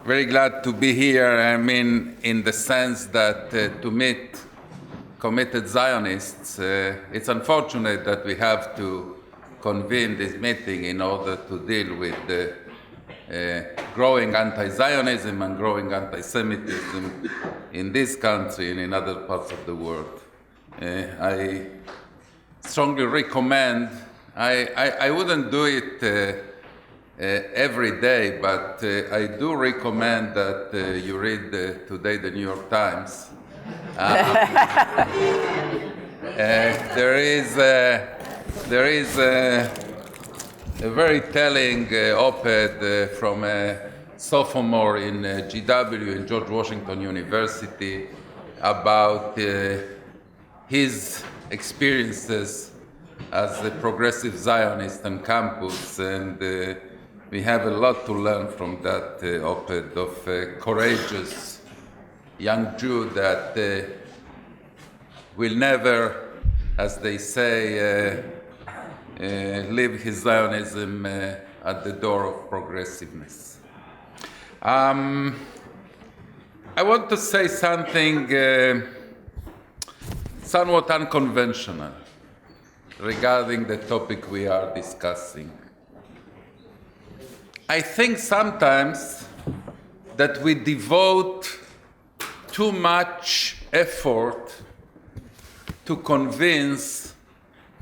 Very glad to be here. I mean, in the sense that to meet committed Zionists, it's unfortunate that we have to convene this meeting in order to deal with the growing anti-Zionism and growing anti-Semitism in this country and in other parts of the world. I strongly recommend, I wouldn't do it every day, but I do recommend that you read today the New York Times. There is a very telling op-ed from a sophomore in GW in George Washington University about his experiences as a progressive Zionist on campus, and we have a lot to learn from that op-ed of a courageous young Jew that will never, as they say, leave his Zionism at the door of progressiveness. I want to say something somewhat unconventional regarding the topic we are discussing. I think sometimes that we devote too much effort to convince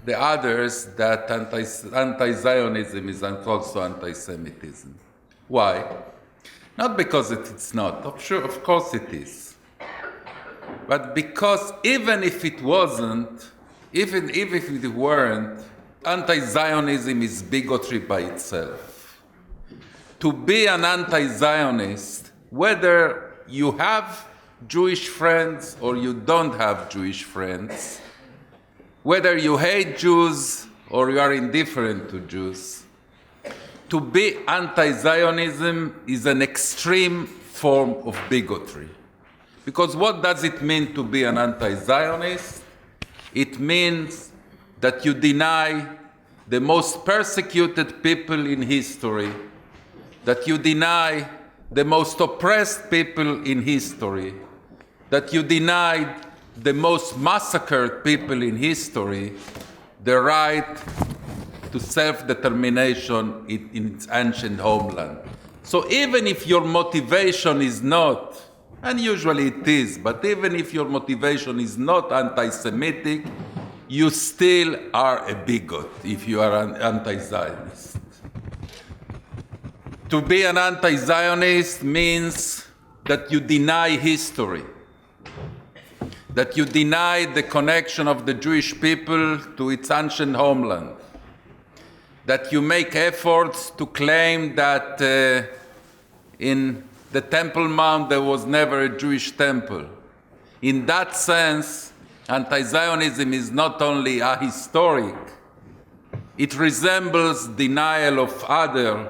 the others that anti-Zionism is also anti-Semitism. Why? Not because it's not. Of course it is. But because even if it wasn't, even if it weren't, anti-Zionism is bigotry by itself. To be an anti-Zionist, whether you have Jewish friends or you don't have Jewish friends, whether you hate Jews or you are indifferent to Jews, to be anti-Zionism is an extreme form of bigotry. Because what does it mean to be an anti-Zionist? It means that you deny the most persecuted people in history, that you deny the most oppressed people in history, that you denied the most massacred people in history the right to self-determination in its ancient homeland. So even if your motivation is not, and usually it is, but even if your motivation is not anti-Semitic, you still are a bigot if you are an anti-Zionist. To be an anti-Zionist means that you deny history, that you deny the connection of the Jewish people to its ancient homeland, that you make efforts to claim that in the Temple Mount there was never a Jewish temple. In that sense, anti-Zionism is not only ahistoric, it resembles denial of other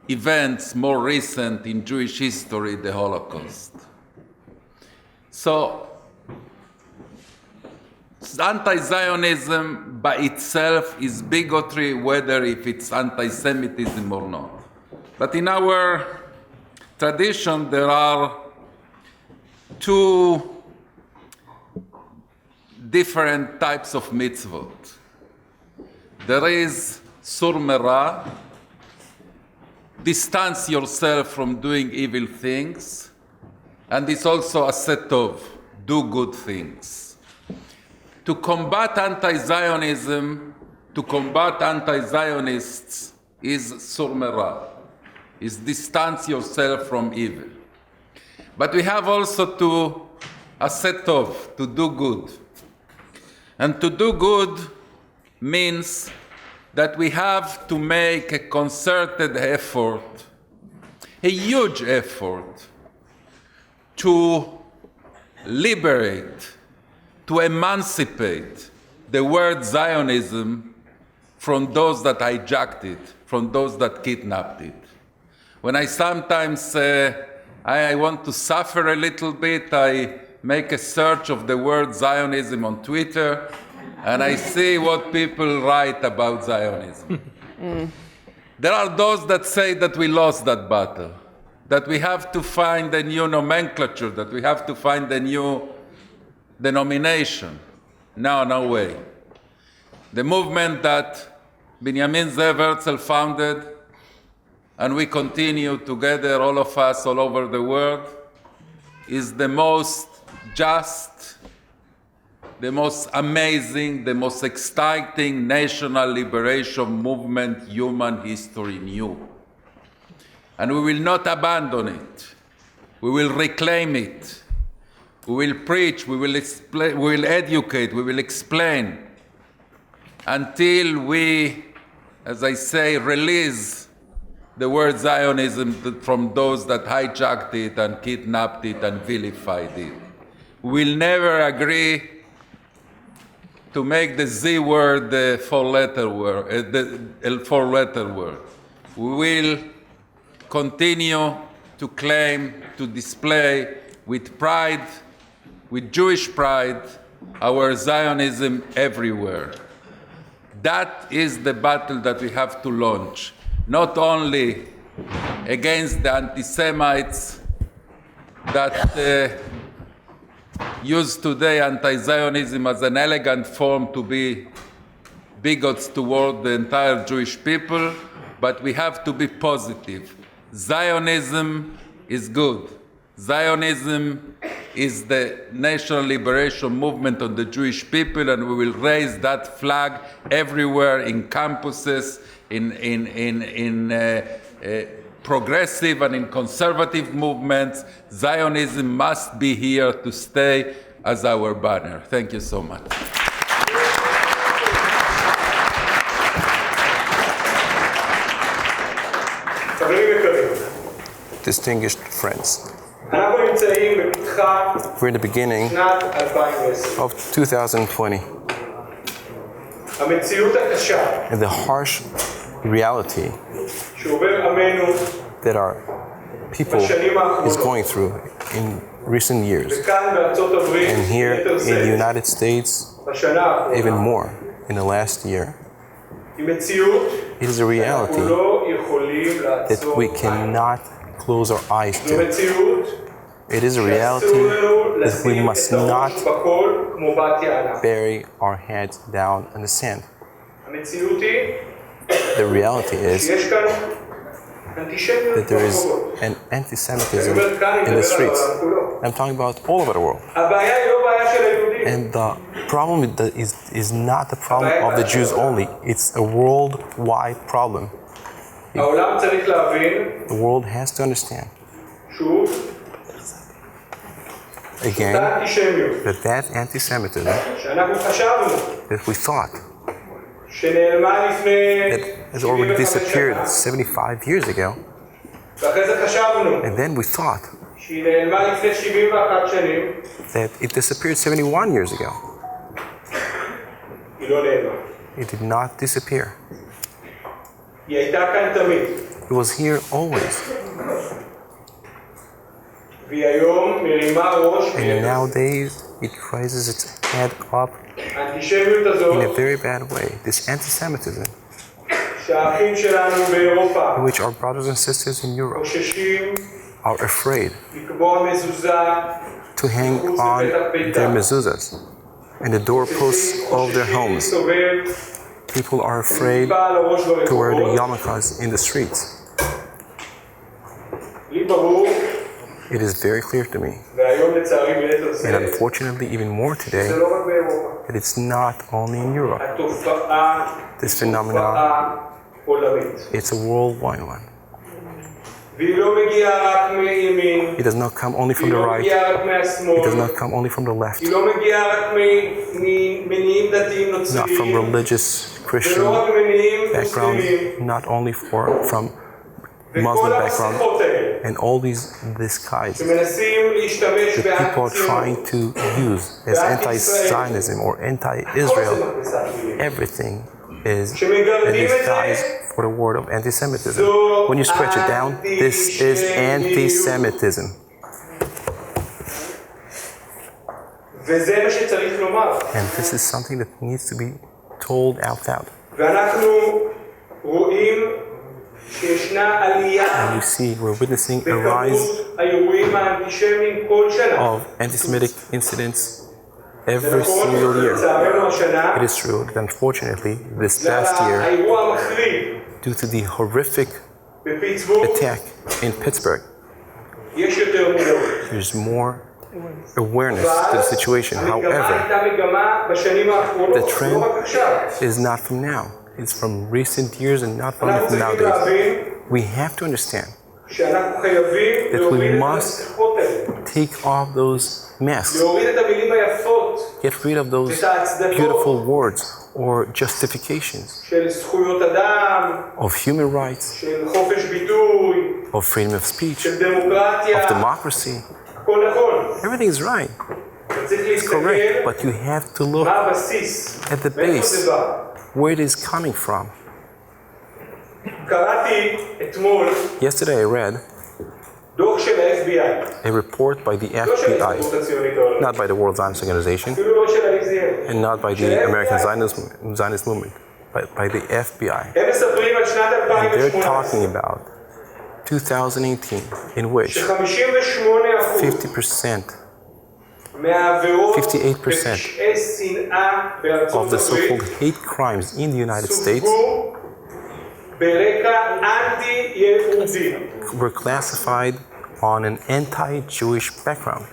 events more recent in Jewish history, the Holocaust. So, anti-Zionism by itself is bigotry, whether if it's anti-Semitism or not. But in our tradition, there are two different types of mitzvot. There is sur merah, distance yourself from doing evil things, and it's also aseh tov, do good things. To combat anti-Zionism, to combat anti-Zionists is sur merah, is distance yourself from evil. But we have also to aseh tov, to do good. And to do good means that we have to make a concerted effort, a huge effort, to liberate, to emancipate the word Zionism from those that hijacked it, from those that kidnapped it. When I sometimes I want to suffer a little bit, I make a search of the word Zionism on Twitter, and I see what people write about Zionism. There are those that say that we lost that battle, that we have to find a new nomenclature, that we have to find a new denomination. No, no way. The movement that Benjamin Zev Herzl founded, and we continue together, all of us, all over the world, is the most just, the most amazing, the most exciting national liberation movement human history knew. And we will not abandon it. We will reclaim it. We will preach, we will explain, we will educate, we will explain, until we, as I say, release the word Zionism from those that hijacked it and kidnapped it and vilified it. We will never agree to make the Z word the four-letter word, the four-letter word. We will continue to claim, to display with pride, with Jewish pride, our Zionism everywhere. That is the battle that we have to launch, not only against the anti-Semites that use today anti-Zionism as an elegant form to be bigots toward the entire Jewish people, but we have to be positive. Zionism is good. Zionism is the national liberation movement of the Jewish people, and we will raise that flag everywhere in campuses, in progressive and in conservative movements. Zionism must be here to stay as our banner. Thank you so much. Distinguished friends, we're in the beginning of 2020, and the harsh reality that our people is going through in recent years, and here in the United States, even more in the last year. It is a reality that we cannot close our eyes to. It is a reality that we must not bury our heads down in the sand. The reality is that there is an anti-Semitism in the streets. I'm talking about all over the world. And the problem is not the problem of the Jews only. It's a worldwide problem. The world has to understand again that anti-Semitism that we thought that has already disappeared 75 years ago, and then we thought that it disappeared 71 years ago. It did not disappear. It was here always. And nowadays, it raises its head up in a very bad way. This anti-Semitism, in which our brothers and sisters in Europe are afraid to hang on their mezuzahs and the doorposts of their homes. People are afraid to wear the yarmulkes in the streets. It is very clear to me, and unfortunately even more today, that it's not only in Europe. This phenomenon, it's a worldwide one. It does not come only from the right, it does not come only from the left, not from religious Christian background, not only from Muslim background, and all these guys that people are trying to use as anti-Zionism or anti-Israel. Everything is a disguise for the word of anti-Semitism. When you stretch it down, this is anti-Semitism. And this is something that needs to be told out loud. And you see, we're witnessing a rise of anti-Semitic incidents every single year. It is true that unfortunately, this past year, due to the horrific attack in Pittsburgh, there's more awareness to the situation. However, the trend is not from now. It's from recent years and not only from nowadays. We have to understand that we must take off those masks, get rid of those beautiful words or justifications of human rights, of freedom of speech, of democracy. Everything is right. It's correct, but you have to look at the base, where it is coming from. Yesterday I read a report by the FBI, not by the World Zionist Organization, and not by the American Zionist movement, but by the FBI. And they're talking about 2018, in which 58% of the so-called hate crimes in the United States were classified on an anti-Jewish background.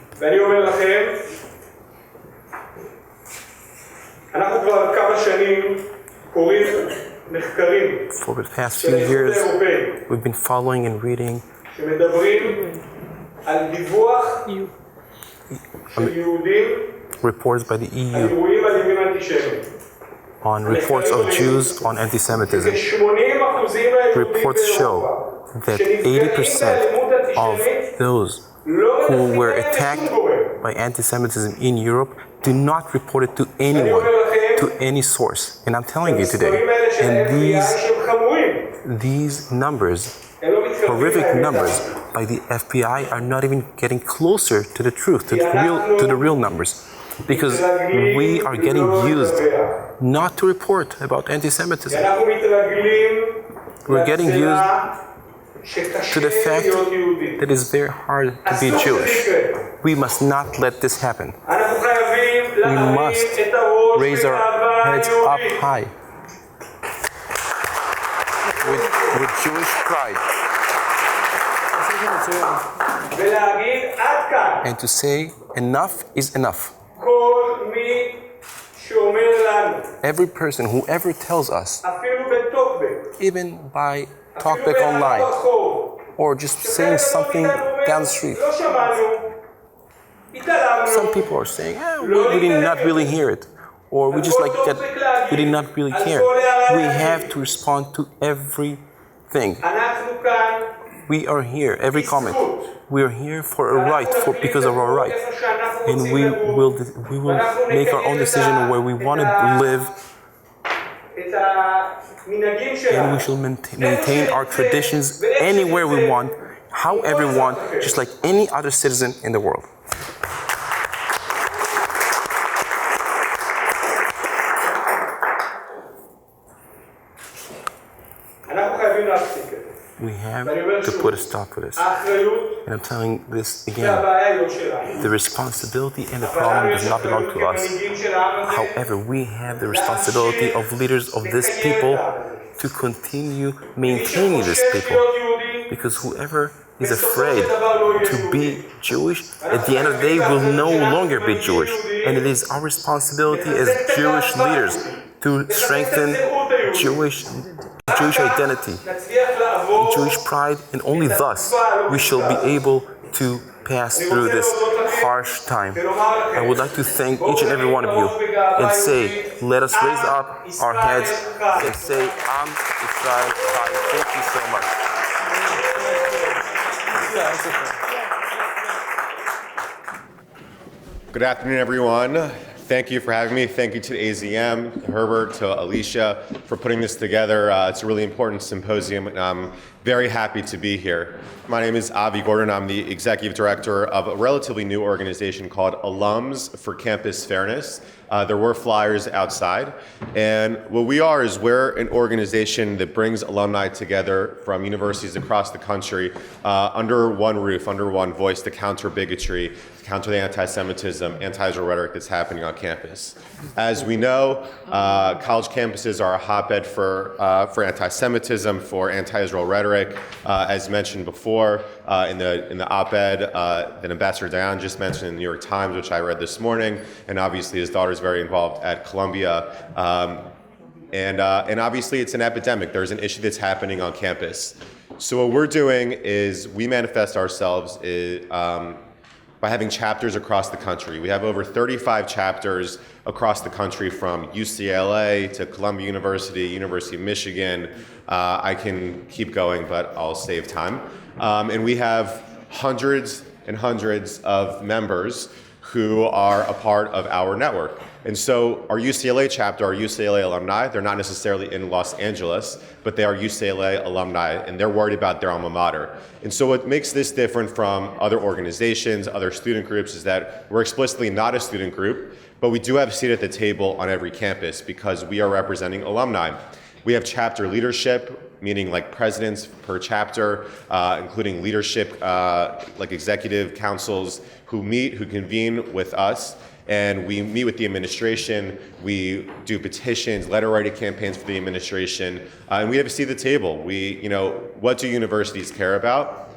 For the past few years, we've been following and reading reports by the EU on reports of Jews on anti-Semitism. Reports show that 80% of those who were attacked by anti-Semitism in Europe do not report it to anyone, to any source. And I'm telling you today, and these numbers, horrific numbers by the FBI, are not even getting closer to the truth, to the real numbers. Because we are getting used not to report about anti-Semitism. We're getting used to the fact that it is very hard to be Jewish. We must not let this happen. We must raise our heads up high with Jewish pride and to say enough is enough. Every person, whoever tells us, even by talkback online, or just saying something down the street, some people are saying, we did not really hear it, or we just like that, we did not really care. We have to respond to everything. We are here, every comment. We are here for a right, because of our right. And we will make our own decision where we want to live. And we shall maintain our traditions anywhere we want, however we want, just like any other citizen in the world. We have to put a stop to this. And I'm telling this again. The responsibility and the problem does not belong to us. However, we have the responsibility of leaders of this people to continue maintaining this people. Because whoever is afraid to be Jewish, at the end of the day will no longer be Jewish. And it is our responsibility as Jewish leaders to strengthen Jewish identity, Jewish pride, and only thus we shall be able to pass through this harsh time. I would like to thank each and every one of you and say, let us raise up our heads and say, Am Yisrael Chai. Thank you so much. Good afternoon, everyone. Thank you for having me. Thank you to the AZM, to Herbert, to Alicia for putting this together. It's a really important symposium very happy to be here. My name is Avi Gordon. I'm the executive director of a relatively new organization called Alums for Campus Fairness. There were flyers outside, and what we are is we're an organization that brings alumni together from universities across the country under one roof, under one voice to counter bigotry, to counter the anti-Semitism, anti-Israel rhetoric that's happening on campus. As we know, college campuses are a hotbed for anti-Semitism, for anti-Israel rhetoric. As mentioned before in the op-ed that Ambassador Dayan just mentioned in the New York Times, which I read this morning, and obviously his daughter is very involved at Columbia. And obviously it's an epidemic. There's an issue that's happening on campus. So what we're doing is we manifest ourselves by having chapters across the country. We have over 35 chapters across the country, from UCLA to Columbia University, University of Michigan. I can keep going, but I'll save time. And we have hundreds and hundreds of members who are a part of our network. And so our UCLA chapter, our UCLA alumni, they're not necessarily in Los Angeles, but they are UCLA alumni, and they're worried about their alma mater. And so what makes this different from other organizations, other student groups, is that we're explicitly not a student group, but we do have a seat at the table on every campus because we are representing alumni. We have chapter leadership, meaning like presidents per chapter, including leadership, like executive councils who convene with us. And we meet with the administration, we do petitions, letter writing campaigns for the administration, and we have a seat at the table. What do universities care about?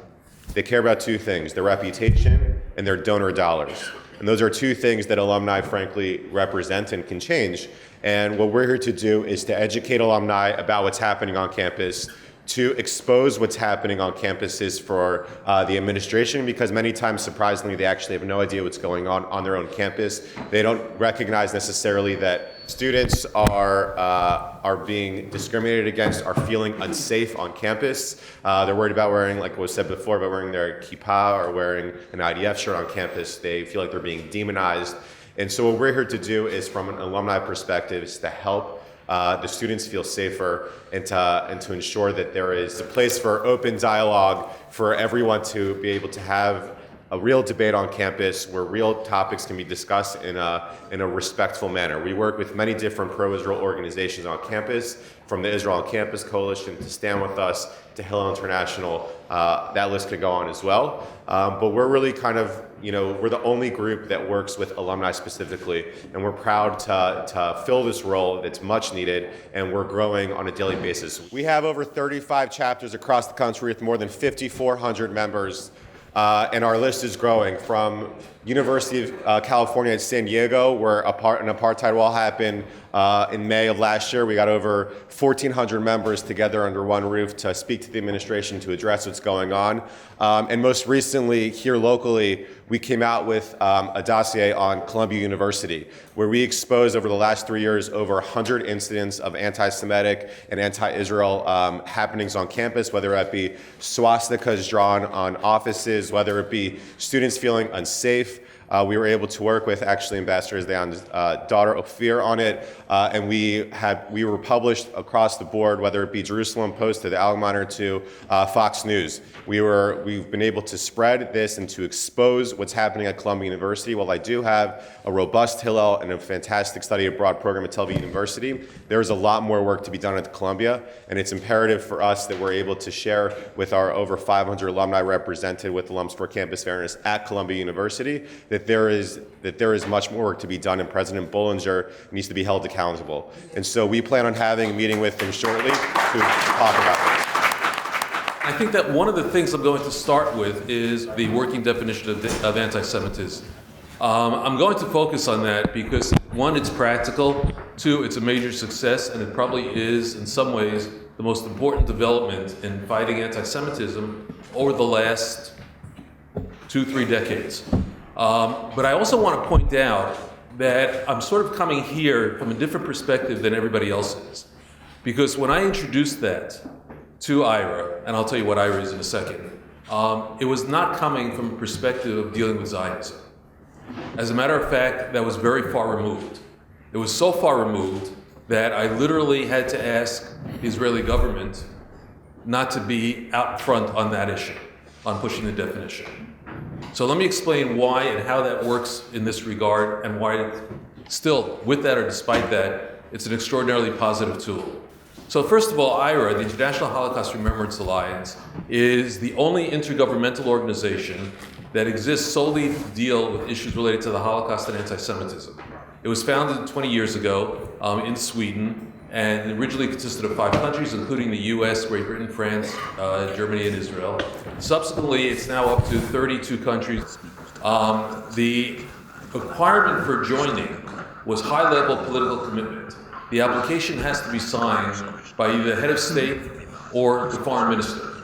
They care about two things: their reputation and their donor dollars. And those are two things that alumni, frankly, represent and can change. And what we're here to do is to educate alumni about what's happening on campus, to expose what's happening on campuses for the administration, because many times, surprisingly, they actually have no idea what's going on their own campus. They don't recognize necessarily that students are being discriminated against, are feeling unsafe on campus. They're worried about wearing, like was said before, about wearing their kippah or wearing an IDF shirt on campus. They feel like they're being demonized. And so what we're here to do is, from an alumni perspective, is to help the students feel safer and to ensure that there is a place for open dialogue for everyone to be able to have a real debate on campus where real topics can be discussed in a respectful manner. We work with many different pro-Israel organizations on campus, from the Israel on Campus Coalition to Stand With Us to Hillel International. That list could go on as well. But we're really we're the only group that works with alumni specifically, and we're proud to fill this role that's much needed, and we're growing on a daily basis. We have over 35 chapters across the country with more than 5,400 members. And our list is growing, from University of California at San Diego, where an apartheid wall happened in May of last year. We got over 1,400 members together under one roof to speak to the administration, to address what's going on. And most recently, here locally, we came out with a dossier on Columbia University, where we exposed over the last 3 years over 100 incidents of anti-Semitic and anti-Israel happenings on campus, whether it be swastikas drawn on offices, whether it be students feeling unsafe. We were able to work with actually Ambassador Dayan's daughter Ophir on it, and we were published across the board, whether it be Jerusalem Post to the Algeminer to Fox News. We've been able to spread this and to expose what's happening at Columbia University. While I do have a robust Hillel and a fantastic study abroad program at Tel Aviv University, there's a lot more work to be done at Columbia, and it's imperative for us that we're able to share with our over 500 alumni represented with Alums for Campus Fairness at Columbia University that there is much more work to be done, and President Bollinger needs to be held accountable. And so we plan on having a meeting with him shortly to talk about this. I think that one of the things I'm going to start with is the working definition of anti-Semitism. I'm going to focus on that because, one, it's practical, two, it's a major success, and it probably is, in some ways, the most important development in fighting anti-Semitism over the last 2-3 decades. But I also want to point out that I'm sort of coming here from a different perspective than everybody else is. Because when I introduced that to IRA, and I'll tell you what IRA is in a second, it was not coming from a perspective of dealing with Zionism. As a matter of fact, that was very far removed. It was so far removed that I literally had to ask the Israeli government not to be out front on that issue, on pushing the definition. So let me explain why and how that works in this regard, and why still, with that or despite that, it's an extraordinarily positive tool. So first of all, IHRA, the International Holocaust Remembrance Alliance, is the only intergovernmental organization that exists solely to deal with issues related to the Holocaust and anti-Semitism. It was founded 20 years ago in Sweden, and originally consisted of 5 countries, including the US, Great Britain, France, Germany, and Israel. Subsequently, it's now up to 32 countries. The requirement for joining was high-level political commitment. The application has to be signed by either the head of state or the foreign minister.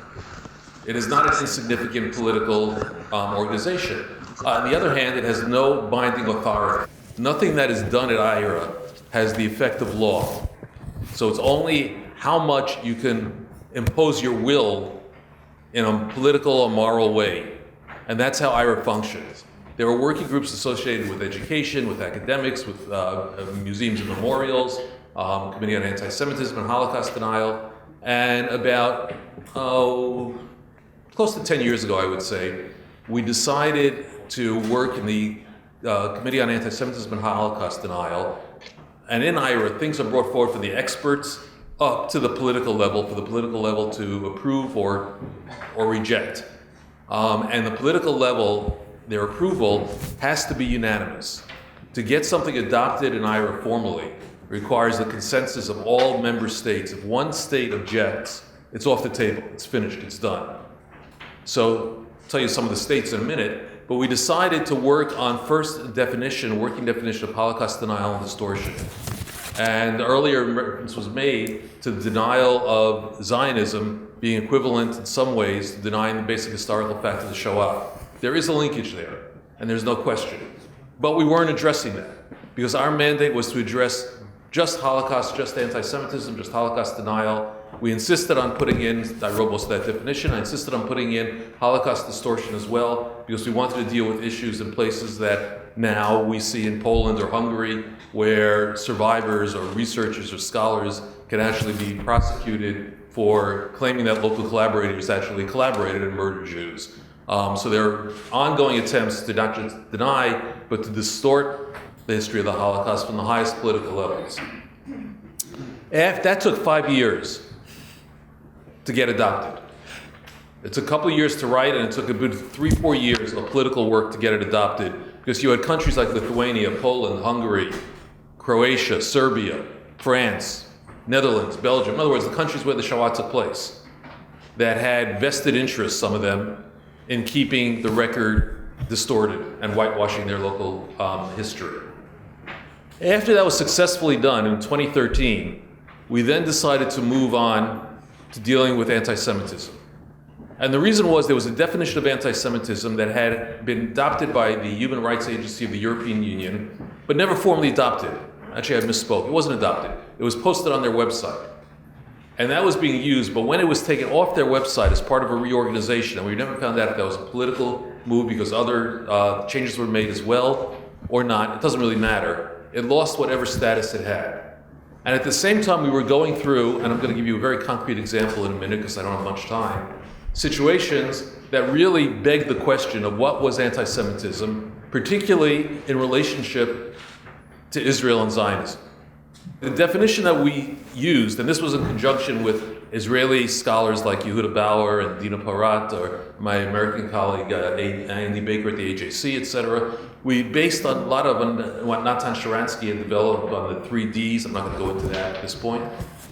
It is not an insignificant political organization. On the other hand, it has no binding authority. Nothing that is done at IHRA has the effect of law. So it's only how much you can impose your will in a political or moral way. And that's how IHRA functions. There are working groups associated with education, with academics, with museums and memorials, Committee on Anti-Semitism and Holocaust Denial. And about close to 10 years ago, I would say, we decided to work in the Committee on Anti-Semitism and Holocaust Denial. And in IHRA, things are brought forward from the experts up to the political level, for the political level to approve or reject. And the political level, their approval has to be unanimous. To get something adopted in IHRA formally requires the consensus of all member states. If one state objects, it's off the table, it's finished, it's done. So I'll tell you some of the states in a minute, but we decided to work on first definition, working definition of Holocaust denial and distortion. And earlier reference was made to the denial of Zionism being equivalent in some ways to denying the basic historical fact of the Shoah. There is a linkage there, and there's no question. But we weren't addressing that, because our mandate was to address just Holocaust, just anti-Semitism, just Holocaust denial. We insisted on putting in, I wrote most of that definition, I insisted on putting in Holocaust distortion as well, because we wanted to deal with issues in places that now we see in Poland or Hungary, where survivors or researchers or scholars can actually be prosecuted for claiming that local collaborators actually collaborated and murdered Jews. So there are ongoing attempts to not just deny, but to distort the history of the Holocaust from the highest political levels. That took 5 years to get adopted. It took a couple of years to write, and it took about 3-4 years of political work to get it adopted, because you had countries like Lithuania, Poland, Hungary, Croatia, Serbia, France, Netherlands, Belgium, in other words, the countries where the Shoah took place, that had vested interests, some of them, in keeping the record distorted and whitewashing their local history. After that was successfully done in 2013, we then decided to move on to dealing with anti-Semitism. And the reason was there was a definition of anti-Semitism that had been adopted by the Human Rights Agency of the European Union, but never formally adopted. Actually, I misspoke. It wasn't adopted. It was posted on their website. And that was being used, but when it was taken off their website as part of a reorganization, and we never found out if that was a political move because other changes were made as well or not, it doesn't really matter. It lost whatever status it had. And at the same time, we were going through, and I'm going to give you a very concrete example in a minute because I don't have much time, situations that really begged the question of what was anti-Semitism, particularly in relationship to Israel and Zionism. The definition that we used, and this was in conjunction with Israeli scholars like Yehuda Bauer and Dina Parat, or my American colleague Andy Baker at the AJC, etc. We based on a lot of what Natan Sharansky had developed on the 3 Ds. I'm not going to go into that at this point.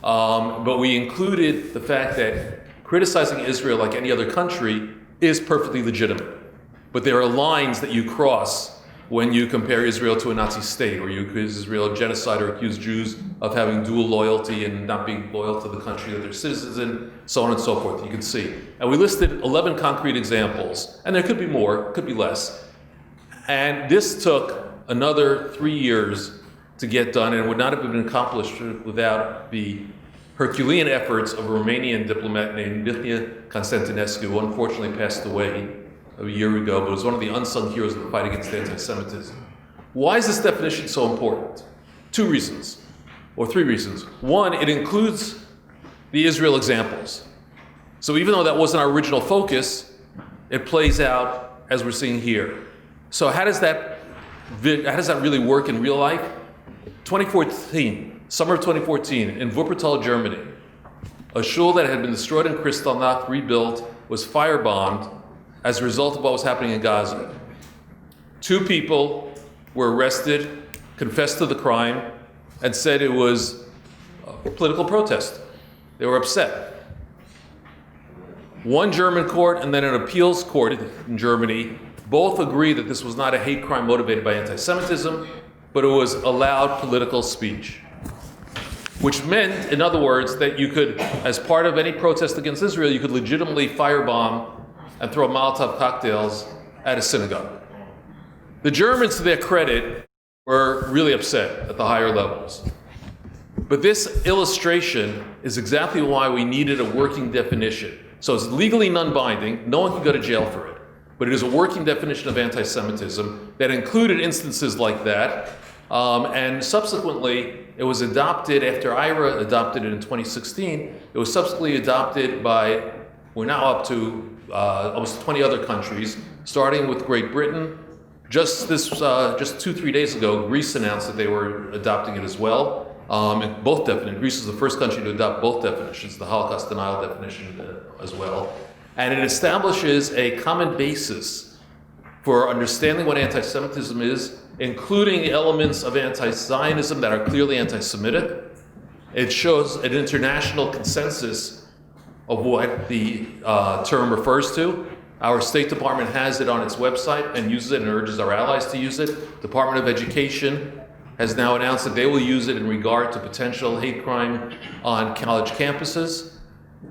But we included the fact that criticizing Israel like any other country is perfectly legitimate. But there are lines that you cross when you compare Israel to a Nazi state, or you accuse Israel of genocide, or accuse Jews of having dual loyalty and not being loyal to the country that they're citizens in, so on and so forth, you can see. And we listed 11 concrete examples, and there could be more, could be less. And this took another 3 years to get done, and would not have been accomplished without the Herculean efforts of a Romanian diplomat named Nithya Constantinescu, who unfortunately passed away a year ago, but was one of the unsung heroes of the fight against anti-Semitism. Why is this definition so important? 2 reasons, or 3 reasons. One, it includes the Israel examples. So even though that wasn't our original focus, it plays out as we're seeing here. So how does that really work in real life? 2014, summer of 2014, in Wuppertal, Germany, a shul that had been destroyed in Kristallnacht, rebuilt, was firebombed as a result of what was happening in Gaza. 2 people were arrested, confessed to the crime, and said it was a political protest. They were upset. One German court and then an appeals court in Germany both agree that this was not a hate crime motivated by anti-Semitism, but it was allowed political speech. Which meant, in other words, that you could, as part of any protest against Israel, you could legitimately firebomb and throw Molotov cocktails at a synagogue. The Germans, to their credit, were really upset at the higher levels. But this illustration is exactly why we needed a working definition. So it's legally non-binding, no one can go to jail for it, but it is a working definition of anti-Semitism that included instances like that, and subsequently it was adopted after IRA adopted it in 2016. It was subsequently adopted by, we're now up to almost 20 other countries, starting with Great Britain. Just 2-3 days ago, Greece announced that they were adopting it as well. And both definitions. Greece is the first country to adopt both definitions, the Holocaust denial definition as well. And it establishes a common basis for understanding what anti-Semitism is, including elements of anti-Zionism that are clearly anti-Semitic. It shows an international consensus of what the term refers to. Our State Department has it on its website and uses it and urges our allies to use it. Department of Education has now announced that they will use it in regard to potential hate crime on college campuses.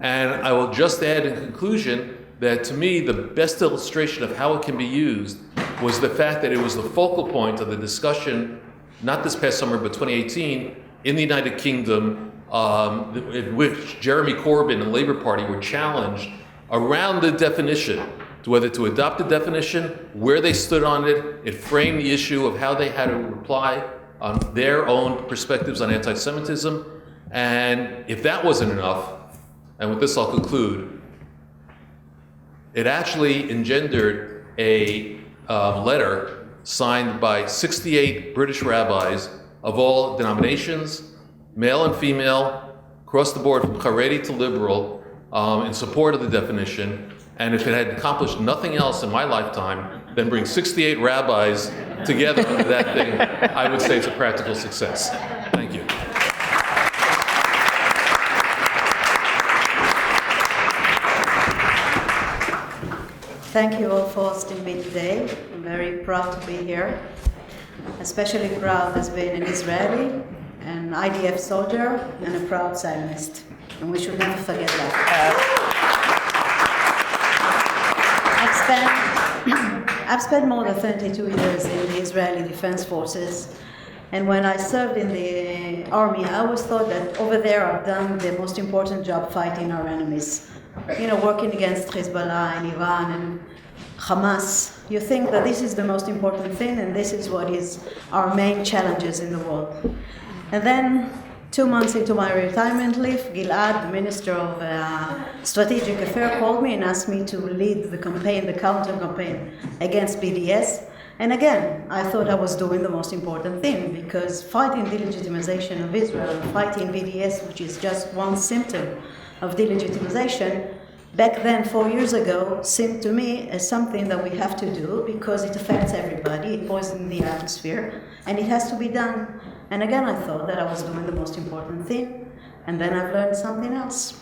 And I will just add in conclusion that to me, the best illustration of how it can be used was the fact that it was the focal point of the discussion, not this past summer, but 2018, in the United Kingdom, in which Jeremy Corbyn and the Labour Party were challenged around the definition, to whether to adopt the definition, where they stood on it. It framed the issue of how they had to reply on their own perspectives on anti-Semitism. And if that wasn't enough, and with this I'll conclude, it actually engendered a letter signed by 68 British rabbis of all denominations, male and female, across the board from Haredi to liberal, in support of the definition. And if it had accomplished nothing else in my lifetime than bring 68 rabbis together under that thing, I would say it's a practical success. Thank you. Thank you all for hosting me today. I'm very proud to be here, especially proud as being an Israeli, an IDF soldier, and a proud Zionist. And we should never forget that. I've spent more than 32 years in the Israeli Defense Forces, and when I served in the army, I always thought that over there I've done the most important job fighting our enemies. You know, working against Hezbollah and Iran and Hamas. You think that this is the most important thing, and this is what is our main challenges in the world. And then 2 months into my retirement leave, Gilad, the Minister of Strategic Affairs, called me and asked me to lead the campaign, the counter-campaign against BDS. And again, I thought I was doing the most important thing, because fighting delegitimization of Israel, fighting BDS, which is just one symptom of delegitimization, back then, 4 years ago, seemed to me as something that we have to do because it affects everybody, it poisons the atmosphere, and it has to be done. And again, I thought that I was doing the most important thing, and then I've learned something else,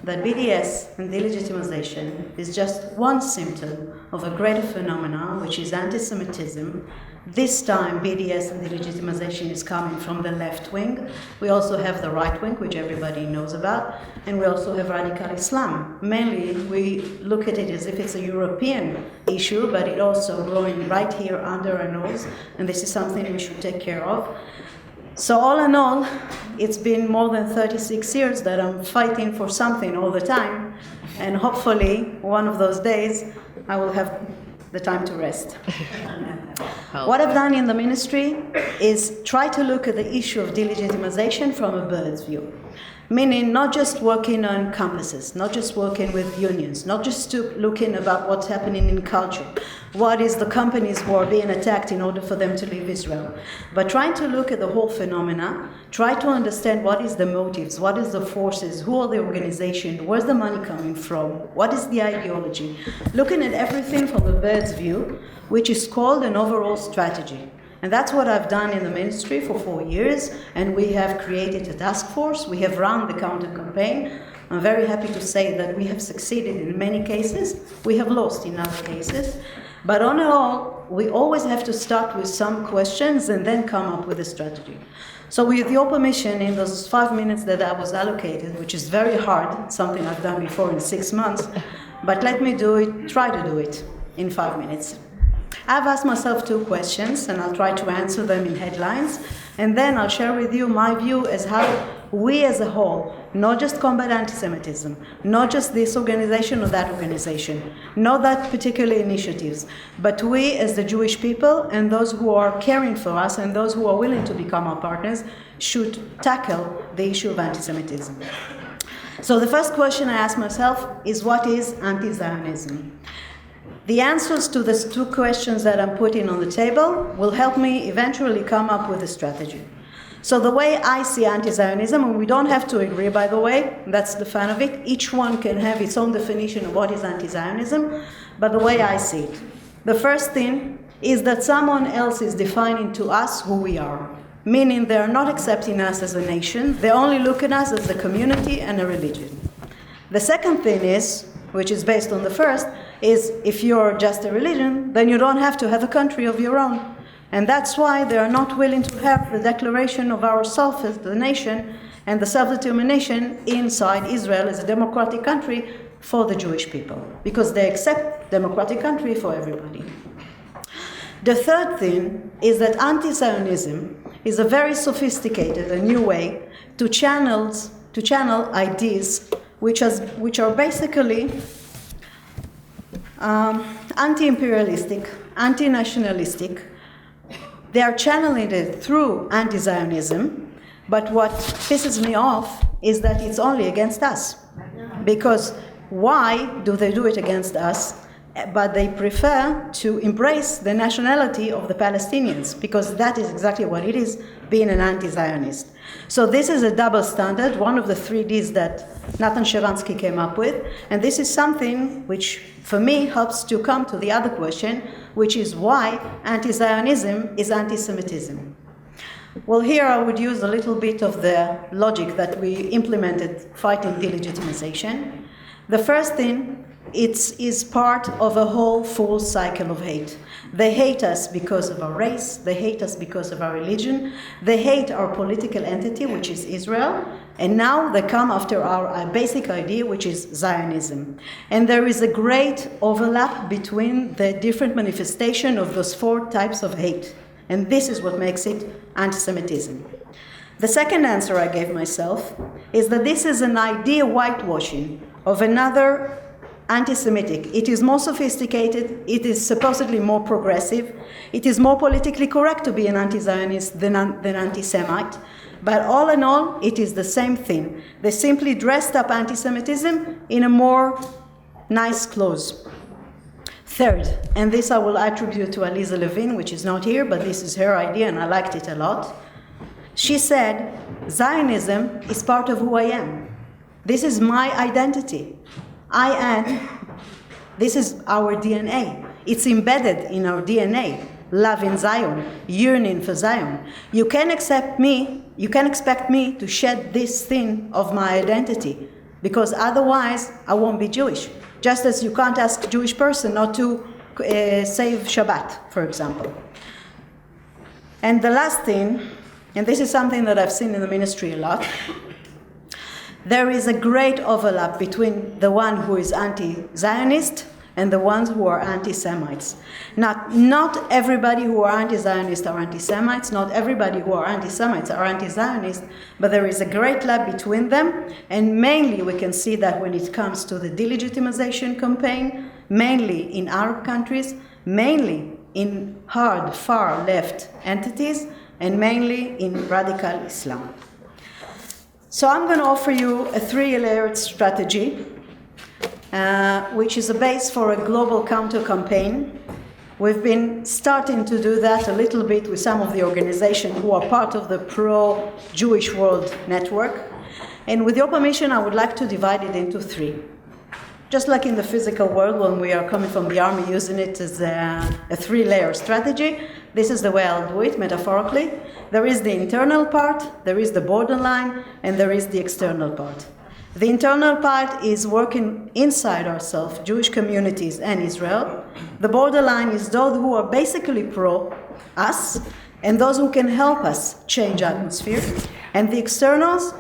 that BDS and delegitimization is just one symptom of a greater phenomenon, which is anti-Semitism. This time, BDS and delegitimization is coming from the left wing. We also have the right wing, which everybody knows about, and we also have radical Islam. Mainly, we look at it as if it's a European issue, but it also growing right here under our nose, and this is something we should take care of. So all in all, it's been more than 36 years that I'm fighting for something all the time, and hopefully, one of those days, I will have the time to rest. What I've done in the ministry is try to look at the issue of delegitimization from a bird's view. Meaning not just working on campuses, not just working with unions, not just looking about what's happening in culture, what is the companies who are being attacked in order for them to leave Israel, but trying to look at the whole phenomena, try to understand what is the motives, what is the forces, who are the organization, where's the money coming from, what is the ideology, looking at everything from the bird's view, which is called an overall strategy. And that's what I've done in the ministry for 4 years, and we have created a task force, we have run the counter campaign. I'm very happy to say that we have succeeded in many cases, we have lost in other cases, but on all, we always have to start with some questions and then come up with a strategy. So with your permission, in those 5 minutes that I was allocated, which is very hard, something I've done before in 6 months, but let me try to do it in 5 minutes. I've asked myself 2 questions, and I'll try to answer them in headlines, and then I'll share with you my view as how we as a whole, not just combat anti-Semitism, not just this organization or that organization, not that particular initiatives, but we as the Jewish people and those who are caring for us and those who are willing to become our partners should tackle the issue of anti-Semitism. So the first question I ask myself is, what is anti-Zionism? The answers to these 2 questions that I'm putting on the table will help me eventually come up with a strategy. So the way I see anti-Zionism, and we don't have to agree, by the way, that's the fun of it, each one can have its own definition of what is anti-Zionism, but the way I see it. The first thing is that someone else is defining to us who we are, meaning they're not accepting us as a nation, they only look at us as a community and a religion. The second thing is, which is based on the first, is if you're just a religion, then you don't have to have a country of your own. And that's why they are not willing to have the declaration of ourselves as the nation and the self-determination inside Israel as a democratic country for the Jewish people, because they accept democratic country for everybody. The third thing is that anti-Zionism is a very sophisticated and new way to channel ideas which are basically anti-imperialistic, anti-nationalistic. They are channeling it through anti-Zionism, but what pisses me off is that it's only against us. Because why do they do it against us? But they prefer to embrace the nationality of the Palestinians, because that is exactly what it is, being an anti-Zionist. So this is a double standard, one of the 3 Ds that Nathan Sharansky came up with, and this is something which, for me, helps to come to the other question, which is why anti-Zionism is anti-Semitism. Well, here I would use a little bit of the logic that we implemented fighting delegitimization. The first thing, it is part of a whole full cycle of hate. They hate us because of our race, they hate us because of our religion, they hate our political entity, which is Israel, and now they come after our basic idea, which is Zionism. And there is a great overlap between the different manifestation of those 4 types of hate. And this is what makes it anti-Semitism. The second answer I gave myself is that this is an idea whitewashing of another anti-Semitic. It is more sophisticated, it is supposedly more progressive, it is more politically correct to be an anti-Zionist than anti-Semite, but all in all, it is the same thing. They simply dressed up anti-Semitism in a more nice clothes. Third, and this I will attribute to Aliza Levin, which is not here, but this is her idea and I liked it a lot. She said, Zionism is part of who I am. This is my identity. This is our DNA. It's embedded in our DNA. Love in Zion, yearning for Zion. You can expect me to shed this thing of my identity, because otherwise I won't be Jewish. Just as you can't ask a Jewish person not to save Shabbat, for example. And the last thing, and this is something that I've seen in the ministry a lot, there is a great overlap between the one who is anti-Zionist and the ones who are anti-Semites. Not everybody who are anti-Zionist are anti-Semites, not everybody who are anti-Semites are anti-Zionist, but there is a great lab between them, and mainly we can see that when it comes to the delegitimization campaign, mainly in Arab countries, mainly in hard, far left entities, and mainly in radical Islam. So I'm going to offer you a three-layered strategy, which is a base for a global counter-campaign. We've been starting to do that a little bit with some of the organizations who are part of the pro-Jewish World Network. And with your permission, I would like to divide it into three. Just like in the physical world, when we are coming from the army using it as a three-layer strategy, this is the way I'll do it, metaphorically. There is the internal part, there is the borderline, and there is the external part. The internal part is working inside ourselves, Jewish communities and Israel. The borderline is those who are basically pro-us, and those who can help us change atmosphere. And the externals,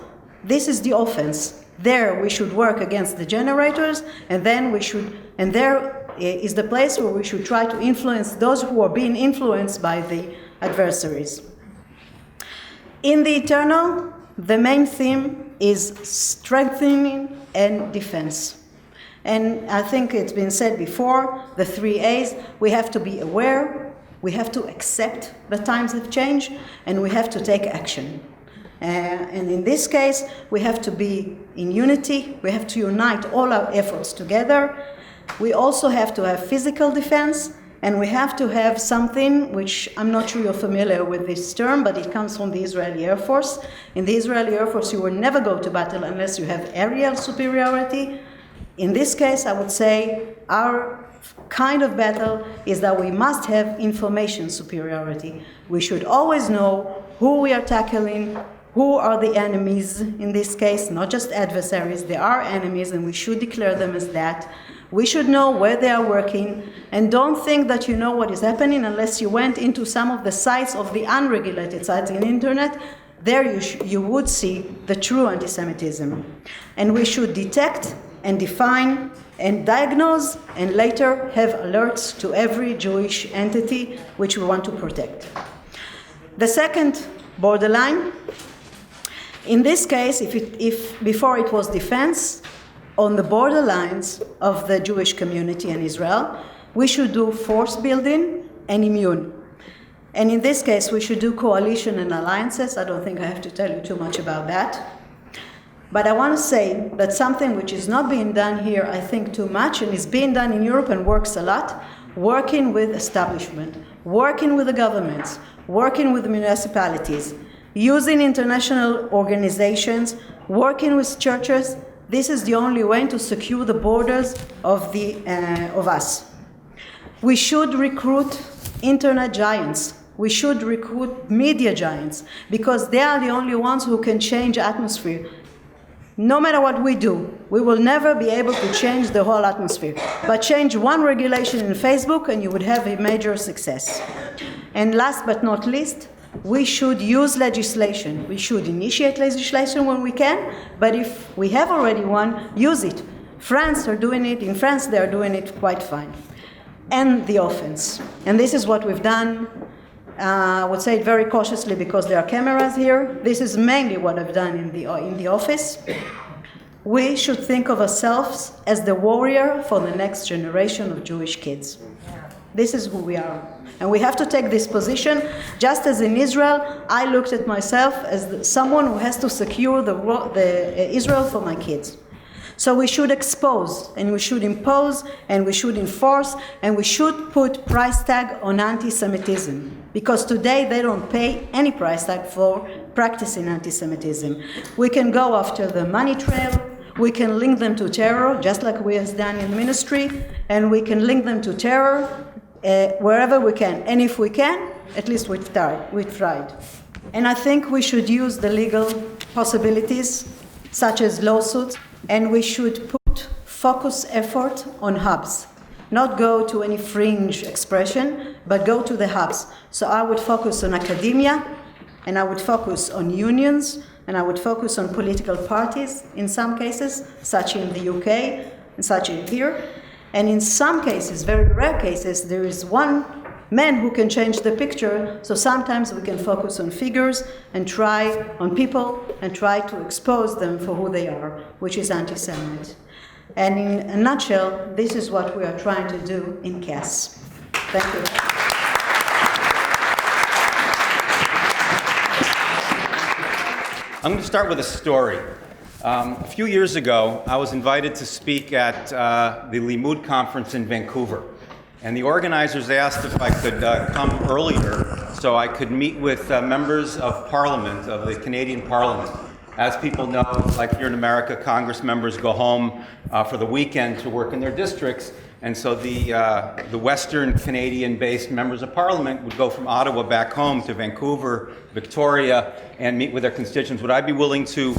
this is the offense. There we should work against the generators, and then there is the place where we should try to influence those who are being influenced by the adversaries. In the internal, the main theme is strengthening and defense. And I think it's been said before, the 3 A's, we have to be aware, we have to accept the times have changed, and we have to take action. And in this case, we have to be in unity, we have to unite all our efforts together. We also have to have physical defense, and we have to have something which I'm not sure you're familiar with this term, but it comes from the Israeli Air Force. In the Israeli Air Force, you will never go to battle unless you have aerial superiority. In this case, I would say our kind of battle is that we must have information superiority. We should always know who we are tackling, who are the enemies in this case, not just adversaries. They are enemies, and we should declare them as that. We should know where they are working, and don't think that you know what is happening unless you went into some of the sites of the unregulated sites in the internet. There you would see the true anti-Semitism. And we should detect and define and diagnose and later have alerts to every Jewish entity which we want to protect. The second borderline, in this case, if before it was defense, on the borderlines of the Jewish community in Israel, we should do force building and immune. And in this case, we should do coalition and alliances. I don't think I have to tell you too much about that. But I want to say that something which is not being done here, I think, too much, and is being done in Europe and works a lot, working with establishment, working with the governments, working with the municipalities, using international organizations, working with churches. This is the only way to secure the borders of us. We should recruit internet giants. We should recruit media giants, because they are the only ones who can change atmosphere. No matter what we do, we will never be able to change the whole atmosphere. But change one regulation in Facebook and you would have a major success. And last but not least, we should use legislation. We should initiate legislation when we can, but if we have already one, use it. France are doing it. In France, they are doing it quite fine. And the offense. And this is what we've done. I would say it very cautiously because there are cameras here. This is mainly what I've done in the office. We should think of ourselves as the warrior for the next generation of Jewish kids. This is who we are. And we have to take this position. Just as in Israel, I looked at myself as someone who has to secure the Israel for my kids. So we should expose, and we should impose, and we should enforce, and we should put price tag on anti-Semitism. Because today they don't pay any price tag for practicing anti-Semitism. We can go after the money trail, we can link them to terror, just like we have done in the ministry, and we can link them to terror wherever we can. And if we can, at least we've tried. And I think we should use the legal possibilities, such as lawsuits, and we should put focus effort on hubs. Not go to any fringe expression, but go to the hubs. So I would focus on academia, and I would focus on unions, and I would focus on political parties in some cases, such in the UK, and such in here. And in some cases, very rare cases, there is one man who can change the picture. So sometimes we can focus on figures and try on people and try to expose them for who they are, which is anti-Semite. And in a nutshell, this is what we are trying to do in CAS. Thank you. I'm going to start with a story. A few years ago, I was invited to speak at the Limud conference in Vancouver. And the organizers asked if I could come earlier so I could meet with members of Parliament, of the Canadian Parliament. As people know, like here in America, Congress members go home for the weekend to work in their districts. And so the Western Canadian-based members of Parliament would go from Ottawa back home to Vancouver, Victoria, and meet with their constituents. Would I be willing to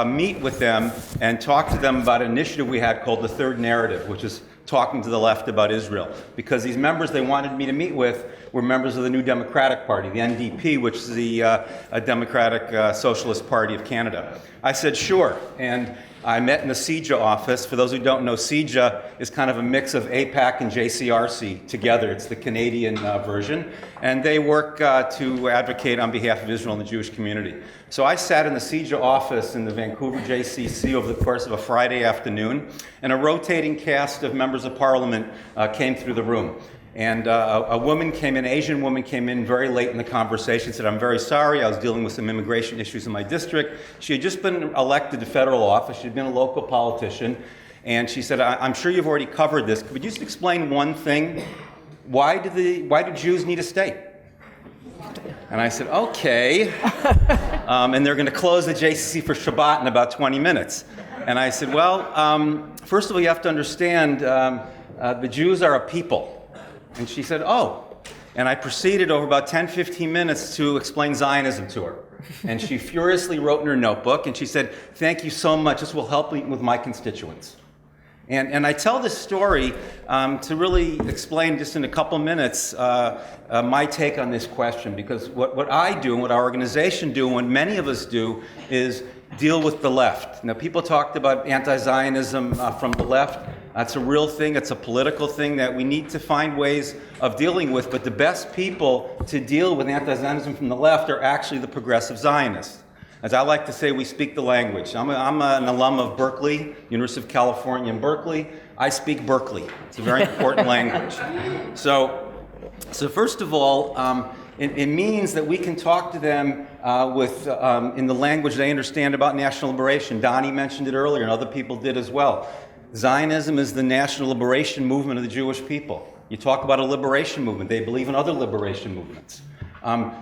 meet with them and talk to them about an initiative we had called the Third Narrative, which is talking to the left about Israel? Because these members they wanted me to meet with were members of the New Democratic Party, the NDP, which is the Democratic Socialist Party of Canada. I said, sure. And I met in the CIJA office. For those who don't know, CIJA is kind of a mix of AIPAC and JCRC together. It's the Canadian version. And they work to advocate on behalf of Israel and the Jewish community. So I sat in the CIJA office in the Vancouver JCC over the course of a Friday afternoon, and a rotating cast of members of Parliament came through the room. And a woman came in, an Asian woman came in very late in the conversation, said, I'm very sorry, I was dealing with some immigration issues in my district. She had just been elected to federal office, she'd been a local politician, and she said, I'm sure you've already covered this. Could you just explain one thing? Why do Jews need a state? And I said, okay. And they're going to close the JCC for Shabbat in about 20 minutes. And I said, well, first of all, you have to understand the Jews are a people. And she said, oh. And I proceeded over about 10, 15 minutes to explain Zionism to her. And she furiously wrote in her notebook, and she said, thank you so much, this will help me with my constituents. And I tell this story to really explain just in a couple minutes my take on this question, because what I do and what our organization do and what many of us do is deal with the left. Now, people talked about anti-Zionism from the left. That's a real thing. It's a political thing that we need to find ways of dealing with. But the best people to deal with anti-Zionism from the left are actually the progressive Zionists. As I like to say, we speak the language. I'm an alum of Berkeley, University of California in Berkeley. I speak Berkeley. It's a very important language. So first of all, it means that we can talk to them in the language they understand about national liberation. Dani mentioned it earlier, and other people did as well. Zionism is the national liberation movement of the Jewish people. You talk about a liberation movement. They believe in other liberation movements.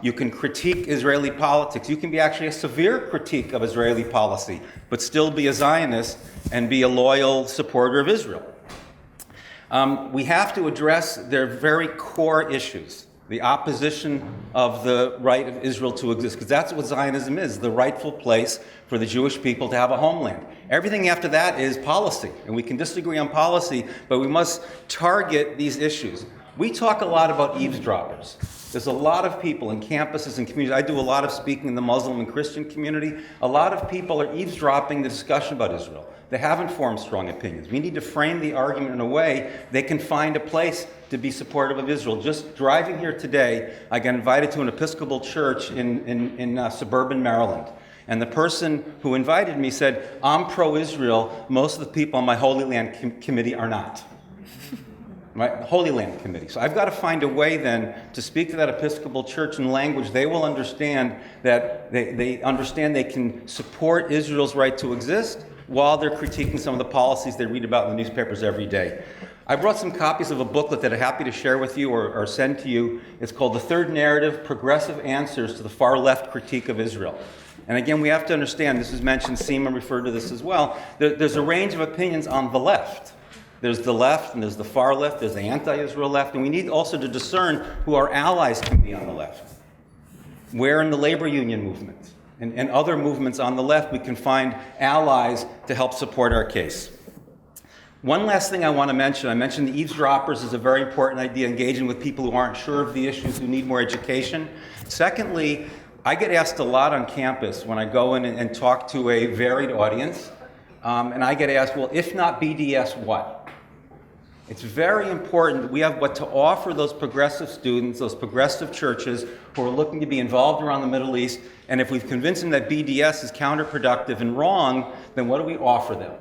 You can critique Israeli politics. You can be actually a severe critique of Israeli policy, but still be a Zionist and be a loyal supporter of Israel. We have to address their very core issues, the opposition of the right of Israel to exist, because that's what Zionism is, the rightful place for the Jewish people to have a homeland. Everything after that is policy, and we can disagree on policy, but we must target these issues. We talk a lot about eavesdroppers. There's a lot of people in campuses and communities. I do a lot of speaking in the Muslim and Christian community. A lot of people are eavesdropping the discussion about Israel. They haven't formed strong opinions. We need to frame the argument in a way they can find a place to be supportive of Israel. Just driving here today, I got invited to an Episcopal church in suburban Maryland. And the person who invited me said, I'm pro-Israel. Most of the people on my Holy Land committee are not. Right? The Holy Land Committee. So I've got to find a way then to speak to that Episcopal church in language they will understand, that they understand they can support Israel's right to exist while they're critiquing some of the policies they read about in the newspapers every day. I brought some copies of a booklet that I'm happy to share with you or send to you. It's called The Third Narrative, Progressive Answers to the Far Left Critique of Israel. And again, we have to understand, this is mentioned, Sima referred to this as well, there's a range of opinions on the left. There's the left, and there's the far left, there's the anti-Israel left, and we need also to discern who our allies can be on the left. Where in the labor union movement and other movements on the left we can find allies to help support our case. One last thing I want to mention, I mentioned the eavesdroppers is a very important idea, engaging with people who aren't sure of the issues, who need more education. Secondly, I get asked a lot on campus when I go in and talk to a varied audience, and I get asked, well, if not BDS, what? It's very important that we have what to offer those progressive students, those progressive churches who are looking to be involved around the Middle East. And if we've convinced them that BDS is counterproductive and wrong, then what do we offer them?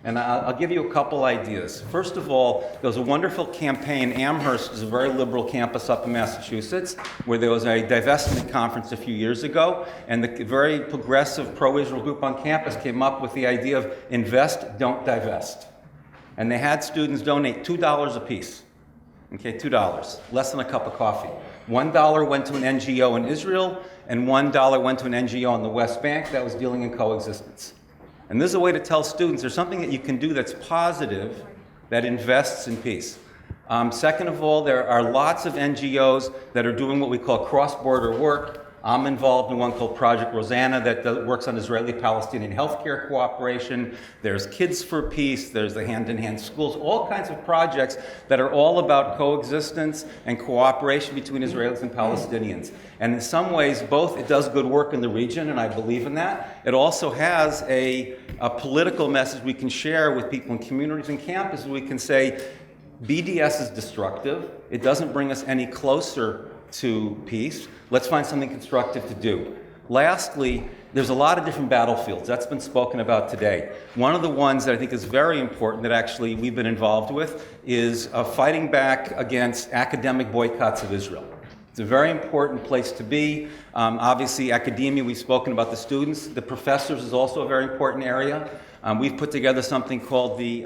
And I'll give you a couple ideas. First of all, there was a wonderful campaign. Amherst is a very liberal campus up in Massachusetts, where there was a divestment conference a few years ago, and the very progressive pro-Israel group on campus came up with the idea of invest, don't divest. And they had students donate $2 a piece. Okay, $2, less than a cup of coffee. $1 went to an NGO in Israel, and $1 went to an NGO in the West Bank that was dealing in coexistence. And this is a way to tell students there's something that you can do that's positive, that invests in peace. Second of all, there are lots of NGOs that are doing what we call cross-border work. I'm involved in one called Project Rosanna that works on Israeli-Palestinian healthcare cooperation. There's Kids for Peace, there's the Hand-in-Hand Schools, all kinds of projects that are all about coexistence and cooperation between Israelis and Palestinians. And in some ways, both, it does good work in the region, and I believe in that. It also has a political message we can share with people in communities and campuses. We can say, BDS is destructive. It doesn't bring us any closer to peace. Let's find something constructive to do. Lastly, there's a lot of different battlefields. That's been spoken about today. One of the ones that I think is very important that actually we've been involved with is fighting back against academic boycotts of Israel. It's a very important place to be. Obviously, academia, we've spoken about the students. The professors is also a very important area. We've put together something called the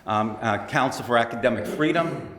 Council for Academic Freedom,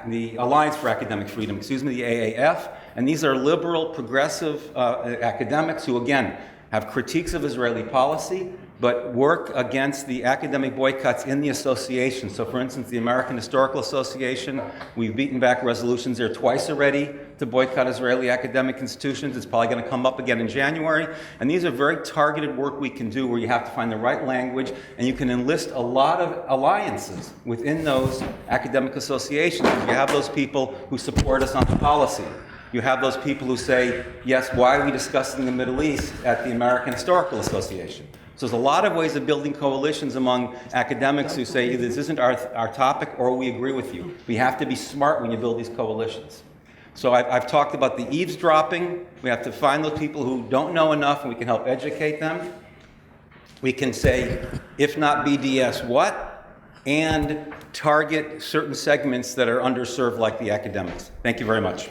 the Alliance for Academic Freedom, the AAF. And these are liberal, progressive academics who, again, have critiques of Israeli policy, but work against the academic boycotts in the association. So, for instance, the American Historical Association, we've beaten back resolutions there twice already to boycott Israeli academic institutions. It's probably going to come up again in January. And these are very targeted work we can do where you have to find the right language, and you can enlist a lot of alliances within those academic associations. You have those people who support us on policy. You have those people who say, yes, why are we discussing the Middle East at the American Historical Association? So there's a lot of ways of building coalitions among academics who say, this isn't our topic, or we agree with you. We have to be smart when you build these coalitions. So I've talked about the eavesdropping. We have to find those people who don't know enough, and we can help educate them. We can say, if not BDS, what? And target certain segments that are underserved, like the academics. Thank you very much.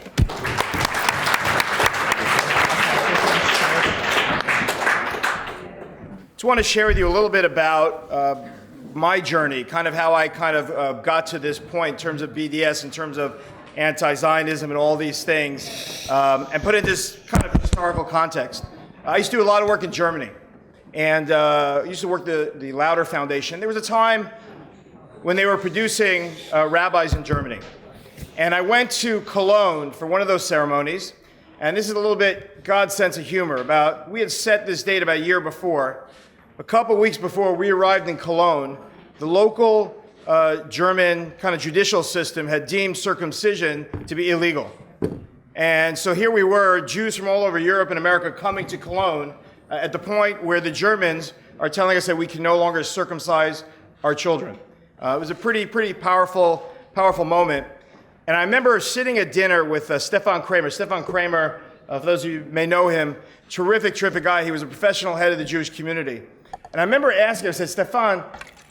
I want to share with you a little bit about my journey, kind of how I got to this point in terms of BDS, in terms of anti-Zionism and all these things, and put it in this kind of historical context. I used to do a lot of work in Germany, and used to work the Lauder Foundation. There was a time when they were producing rabbis in Germany, and I went to Cologne for one of those ceremonies, and this is a little bit God's sense of humor. We had set this date about a year before. A couple weeks before we arrived in Cologne, the local German kind of judicial system had deemed circumcision to be illegal. And so here we were, Jews from all over Europe and America coming to Cologne at the point where the Germans are telling us that we can no longer circumcise our children. It was a pretty powerful moment. And I remember sitting at dinner with Stefan Kramer. Stefan Kramer, for those of you who may know him, terrific guy. He was a professional head of the Jewish community. And I remember asking him, I said, Stefan,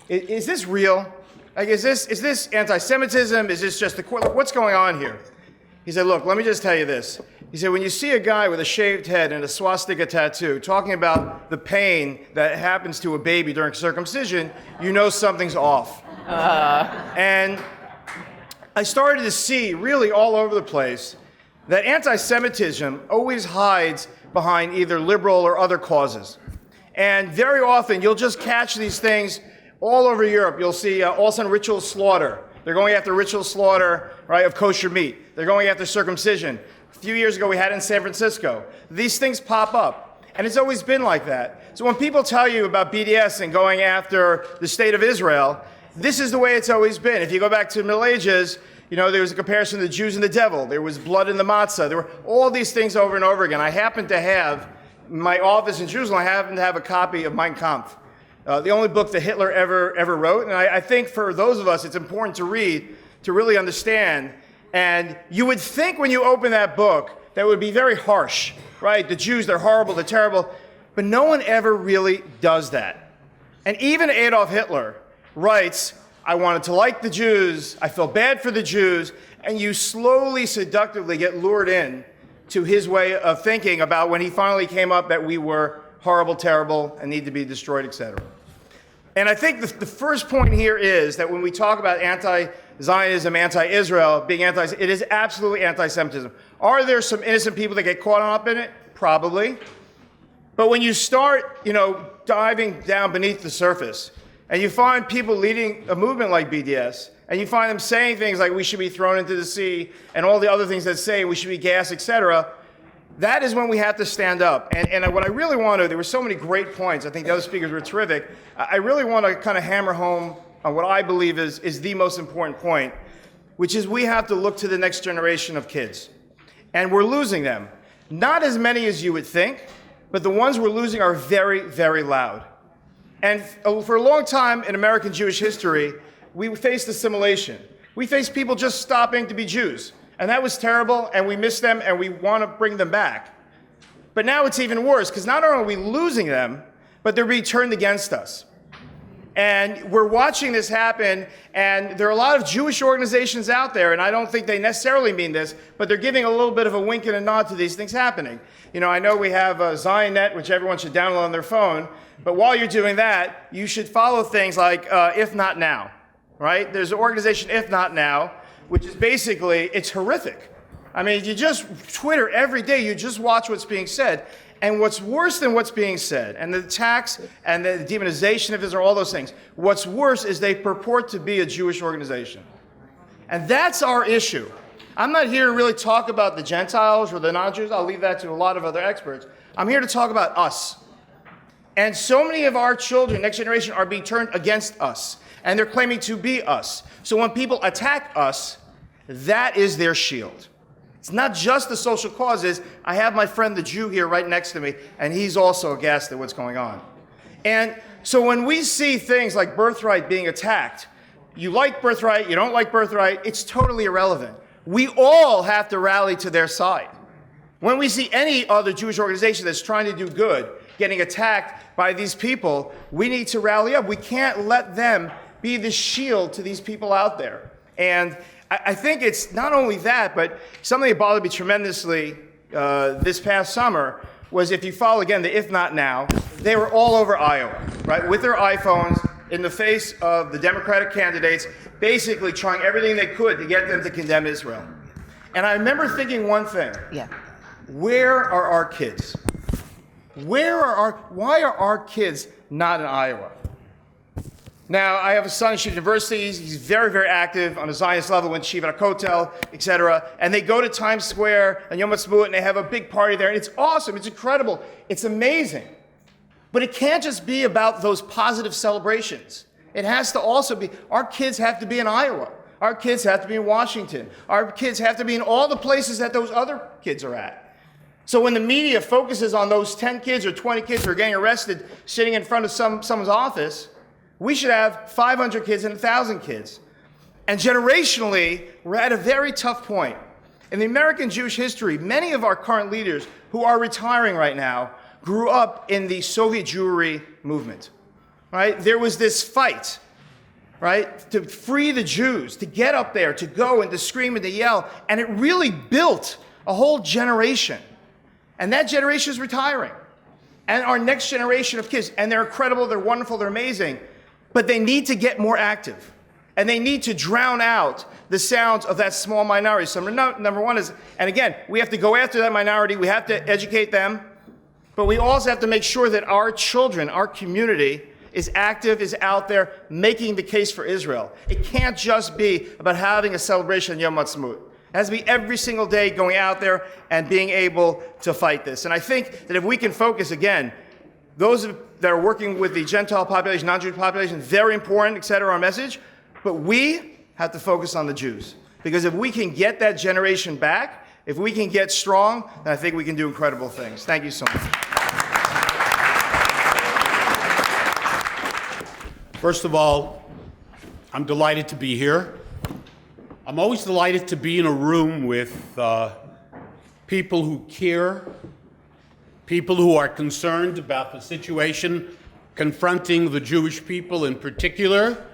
is this real? Like, is this anti-Semitism? Is this just what's going on here? He said, look, let me just tell you this. He said, when you see a guy with a shaved head and a swastika tattoo talking about the pain that happens to a baby during circumcision, you know something's off. And I started to see really all over the place that anti-Semitism always hides behind either liberal or other causes. And very often, you'll just catch these things all over Europe. You'll see all of a sudden ritual slaughter. They're going after ritual slaughter, right, of kosher meat. They're going after circumcision. A few years ago, we had it in San Francisco. These things pop up, and it's always been like that. So when people tell you about BDS and going after the state of Israel, this is the way it's always been. If you go back to the Middle Ages, you know, there was a comparison of the Jews and the devil. There was blood in the matzah. There were all these things over and over again. I happen to have my office in Jerusalem, I happen to have a copy of Mein Kampf, the only book that Hitler ever wrote. And I think for those of us, it's important to read, to really understand. And you would think when you open that book, that would be very harsh, right? The Jews, they're horrible, they're terrible. But no one ever really does that. And even Adolf Hitler, writes, I wanted to like the Jews, I felt bad for the Jews, and you slowly, seductively get lured in to his way of thinking about when he finally came up that we were horrible, terrible, and need to be destroyed, etc. And I think the first point here is that when we talk about anti-Zionism, anti-Israel, being it is absolutely anti-Semitism. Are there some innocent people that get caught up in it? Probably. But when you start, diving down beneath the surface, and you find people leading a movement like BDS, and you find them saying things like we should be thrown into the sea, and all the other things that say we should be gassed, etc., that is when we have to stand up. And what I really want to, there were so many great points. I think the other speakers were terrific. I really want to kind of hammer home on what I believe is the most important point, which is we have to look to the next generation of kids. And we're losing them. Not as many as you would think, but the ones we're losing are very, very loud. And for a long time in American Jewish history, we faced assimilation. We faced people just stopping to be Jews. And that was terrible, and we miss them, and we want to bring them back. But now it's even worse, because not only are we losing them, but they're being turned against us. And we're watching this happen, and there are a lot of Jewish organizations out there, and I don't think they necessarily mean this, but they're giving a little bit of a wink and a nod to these things happening. I know we have Zionet, which everyone should download on their phone, but while you're doing that, you should follow things like If Not Now, right? There's an organization, If Not Now, which is basically, it's horrific. I mean, you just Twitter every day, you just watch what's being said. And what's worse than what's being said, and the attacks and the demonization of Israel, all those things, what's worse is they purport to be a Jewish organization. And that's our issue. I'm not here to really talk about the Gentiles or the non-Jews. I'll leave that to a lot of other experts. I'm here to talk about us. And so many of our children, next generation, are being turned against us. And they're claiming to be us. So when people attack us, that is their shield. It's not just the social causes. I have my friend the Jew here right next to me, and he's also aghast at what's going on. And so when we see things like birthright being attacked, you like birthright, you don't like birthright, it's totally irrelevant. We all have to rally to their side. When we see any other Jewish organization that's trying to do good getting attacked by these people, we need to rally up. We can't let them be the shield to these people out there. And I think it's not only that, but something that bothered me tremendously this past summer was, if you follow, again, the If Not Now, they were all over Iowa, right, with their iPhones in the face of the Democratic candidates, basically trying everything they could to get them to condemn Israel. And I remember thinking one thing. Yeah. Where are our kids? Why are our kids not in Iowa? Now, I have a son in Yeshiva University. He's very, very active on a Zionist level, went to Yeshiva Kotel, etc. And they go to Times Square on Yom Ha'atzmaut, and they have a big party there. And it's awesome. It's incredible. It's amazing. But it can't just be about those positive celebrations. It has to also be, our kids have to be in Iowa. Our kids have to be in Washington. Our kids have to be in all the places that those other kids are at. So when the media focuses on those 10 kids or 20 kids who are getting arrested sitting in front of someone's office, we should have 500 kids and 1,000 kids. And generationally, we're at a very tough point. In the American Jewish history, many of our current leaders who are retiring right now grew up in the Soviet Jewry movement, right? There was this fight, right, to free the Jews, to get up there, to go and to scream and to yell. And it really built a whole generation. And that generation is retiring. And our next generation of kids, and they're incredible, they're wonderful, they're amazing, but they need to get more active. And they need to drown out the sounds of that small minority. So number one is, and again, we have to go after that minority, we have to educate them, but we also have to make sure that our children, our community, is active, is out there making the case for Israel. It can't just be about having a celebration on Yom Ha'atzmaut. It has to be every single day going out there and being able to fight this. And I think that if we can focus, again, those that are working with the Gentile population, non-Jewish population, very important, et cetera, our message, but we have to focus on the Jews. Because if we can get that generation back, if we can get strong, then I think we can do incredible things. Thank you so much. First of all, I'm delighted to be here. I'm always delighted to be in a room with people who care, people who are concerned about the situation confronting the Jewish people in particular,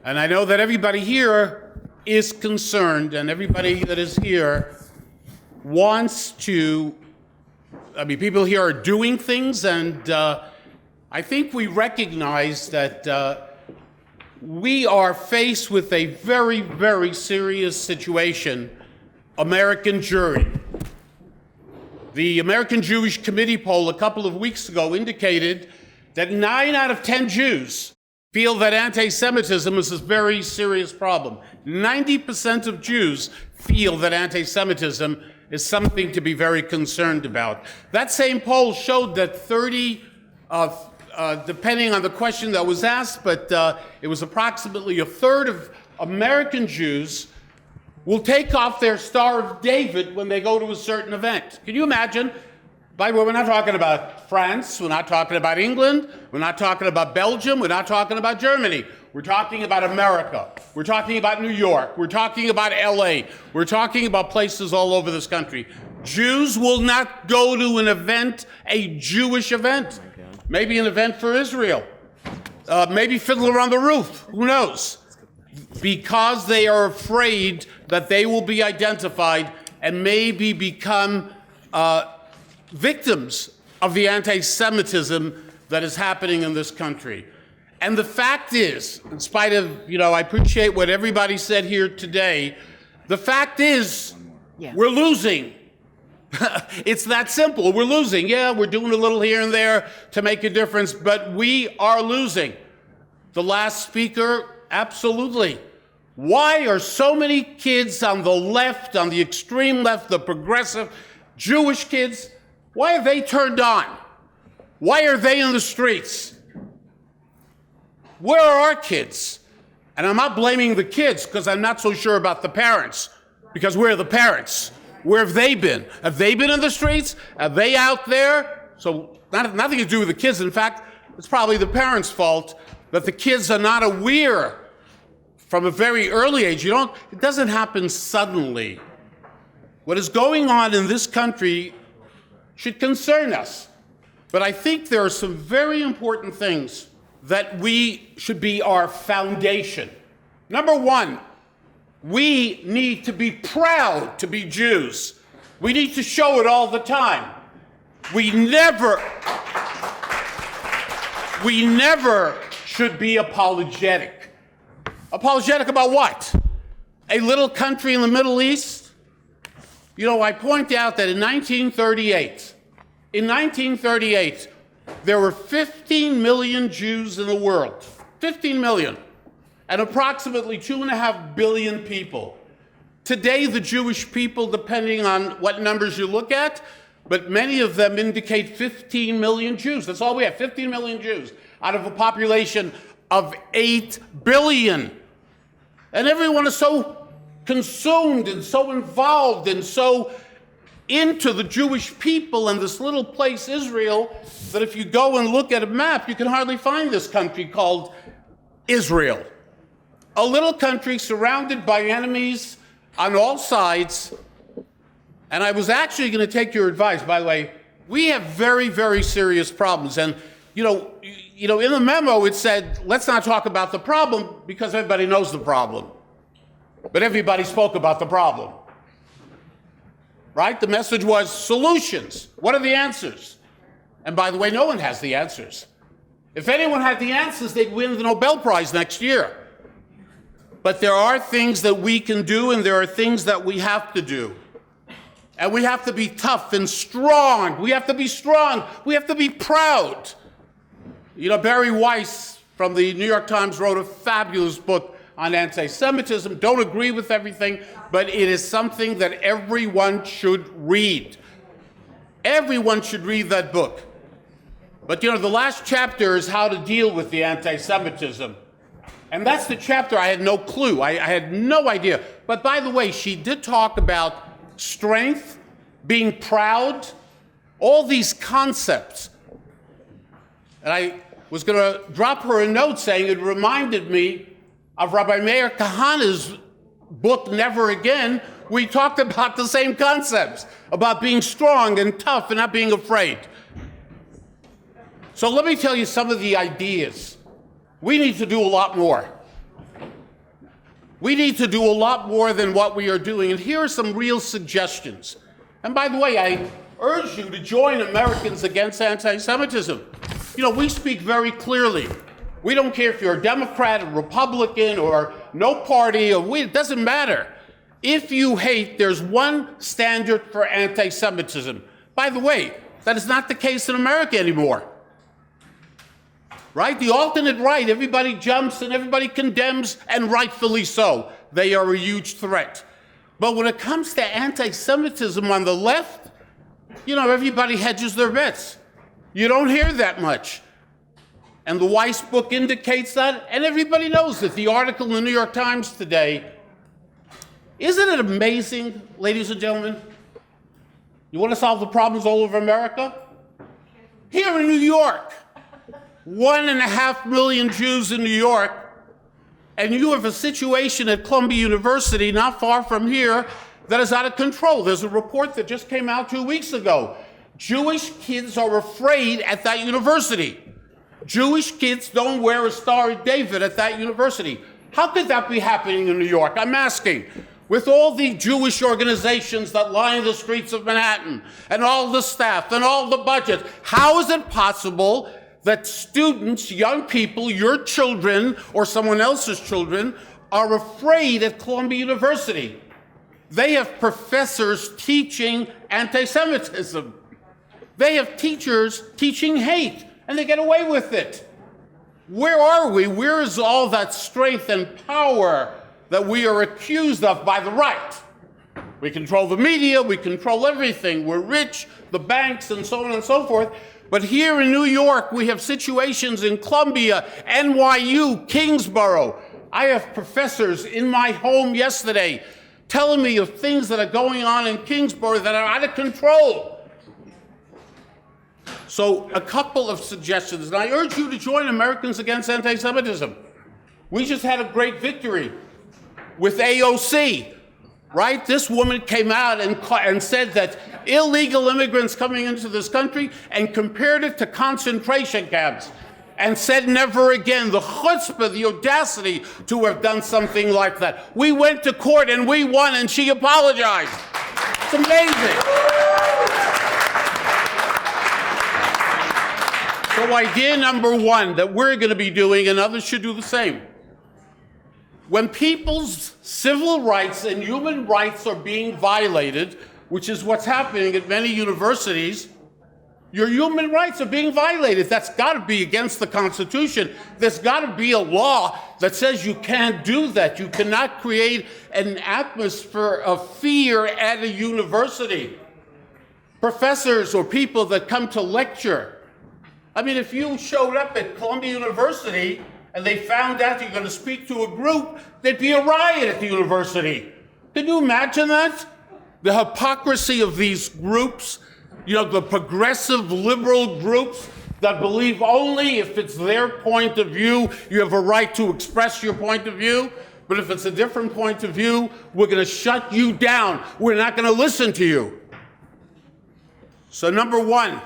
And I know that everybody here is concerned, and everybody that is here wants to, people here are doing things, and I think we recognize that we are faced with a very, very serious situation. American Jewry. The American Jewish Committee poll a couple of weeks ago indicated that 9 out of 10 Jews feel that anti-Semitism is a very serious problem. 90% of Jews feel that anti-Semitism is something to be very concerned about. That same poll showed that 30, depending on the question that was asked, but it was approximately a third of American Jews will take off their Star of David when they go to a certain event. Can you imagine? By the way, we're not talking about France, we're not talking about England, we're not talking about Belgium, we're not talking about Germany. We're talking about America. We're talking about New York. We're talking about LA. We're talking about places all over this country. Jews will not go to an event, a Jewish event. Maybe an event for Israel. Maybe Fiddler on the Roof. Who knows? Because they are afraid that they will be identified and maybe become victims of the anti-Semitism that is happening in this country. And the fact is, in spite of, I appreciate what everybody said here today, the fact is, we're losing. It's that simple. We're losing. Yeah, we're doing a little here and there to make a difference, but we are losing. The last speaker, absolutely. Why are so many kids on the left, on the extreme left, the progressive Jewish kids, why are they turned on? Why are they in the streets? Where are our kids? And I'm not blaming the kids because I'm not so sure about the parents, because we're the parents. Where have they been? Have they been in the streets? Are they out there? So nothing to do with the kids. In fact, it's probably the parents' fault that the kids are not aware from a very early age. It doesn't happen suddenly. What is going on in this country should concern us. But I think there are some very important things that should be our foundation. Number one, we need to be proud to be Jews. We need to show it all the time. We never should be apologetic. Apologetic about what? A little country in the Middle East? I point out that in 1938, there were 15 million Jews in the world. 15 million. And approximately 2.5 billion people. Today, the Jewish people, depending on what numbers you look at, but many of them indicate 15 million Jews. That's all we have, 15 million Jews out of a population of 8 billion. And everyone is so consumed and so involved and so into the Jewish people and this little place, Israel, that if you go and look at a map, you can hardly find this country called Israel. A little country surrounded by enemies on all sides. And I was actually going to take your advice. By the way, we have very, very serious problems. And, in the memo it said, let's not talk about the problem because everybody knows the problem. But everybody spoke about the problem. Right? The message was solutions. What are the answers? And by the way, no one has the answers. If anyone had the answers, they'd win the Nobel Prize next year. But there are things that we can do, and there are things that we have to do. And we have to be tough and strong. We have to be strong. We have to be proud. Barry Weiss from the New York Times wrote a fabulous book on anti-Semitism. Don't agree with everything, but it is something that everyone should read. Everyone should read that book. But the last chapter is how to deal with the anti-Semitism. And that's the chapter I had no clue. I had no idea. But by the way, she did talk about strength, being proud, all these concepts. And I was going to drop her a note saying it reminded me of Rabbi Meir Kahana's book, Never Again. We talked about the same concepts, about being strong and tough and not being afraid. So let me tell you some of the ideas. We need to do a lot more. We need to do a lot more than what we are doing. And here are some real suggestions. And by the way, I urge you to join Americans Against Anti-Semitism. You know, we speak very clearly. We don't care if you're a Democrat, a Republican, or no party, it doesn't matter. If you hate, there's one standard for anti-Semitism. By the way, that is not the case in America anymore. Right? The alternate right, everybody jumps and everybody condemns, and rightfully so. They are a huge threat. But when it comes to anti-Semitism on the left, you know, everybody hedges their bets. You don't hear that much. And the Weiss book indicates that, and everybody knows that. The article in the New York Times today. Isn't it amazing, ladies and gentlemen? You want to solve the problems all over America? Here in New York, 1.5 million Jews in New York, and you have a situation at Columbia University, not far from here, that is out of control. There's a report that just came out 2 weeks ago. Jewish kids are afraid at that university. Jewish kids don't wear a Star of David at that university. How could that be happening in New York? I'm asking. With all the Jewish organizations that line the streets of Manhattan, and all the staff, and all the budget, how is it possible that students, young people, your children, or someone else's children, are afraid at Columbia University? They have professors teaching anti-Semitism. They have teachers teaching hate, and they get away with it. Where are we? Where is all that strength and power that we are accused of by the right? We control the media, we control everything. We're rich, the banks, and so on and so forth. But here in New York, we have situations in Columbia, NYU, Kingsborough. I have professors in my home yesterday telling me of things that are going on in Kingsborough that are out of control. So a couple of suggestions, and I urge you to join Americans Against Anti-Semitism. We just had a great victory with AOC, right? This woman came out and said that illegal immigrants coming into this country, and compared it to concentration camps, and said never again. The chutzpah, the audacity to have done something like that. We went to court and we won, and she apologized. It's amazing. So idea number one that we're going to be doing, and others should do the same. When people's civil rights and human rights are being violated, which is what's happening at many universities, your human rights are being violated. That's got to be against the Constitution. There's got to be a law that says you can't do that. You cannot create an atmosphere of fear at a university. Professors or people that come to lecture. I mean, if you showed up at Columbia University and they found out you're going to speak to a group, there'd be a riot at the university. Can you imagine that? The hypocrisy of these groups, you know, the progressive liberal groups that believe only if it's their point of view, you have a right to express your point of view. But if it's a different point of view, we're going to shut you down. We're not going to listen to you. So number one,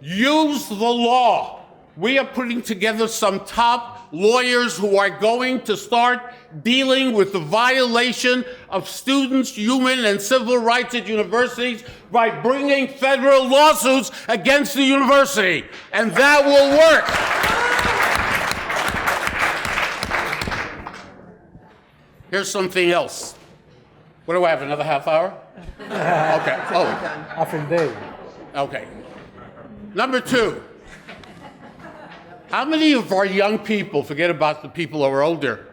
use the law. We are putting together some top lawyers who are going to start dealing with the violation of students' human and civil rights at universities by bringing federal lawsuits against the university. And that will work. Here's something else. What do I have, another half hour? Okay. Oh. Half a day. Okay. Number two, how many of our young people, forget about the people who are older,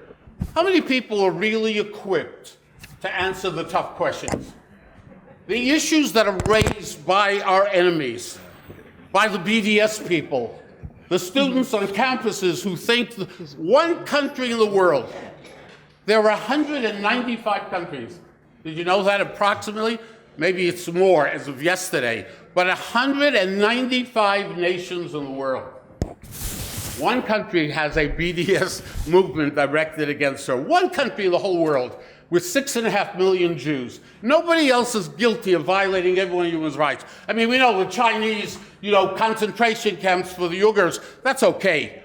how many people are really equipped to answer the tough questions? The issues that are raised by our enemies, by the BDS people, the students on campuses who think one country in the world, there are 195 countries. Did you know that approximately? Maybe it's more as of yesterday, but 195 nations in the world. One country has a BDS movement directed against her. One country in the whole world with 6.5 million Jews. Nobody else is guilty of violating everyone's human rights. I mean, we know the Chinese, concentration camps for the Uyghurs, that's okay.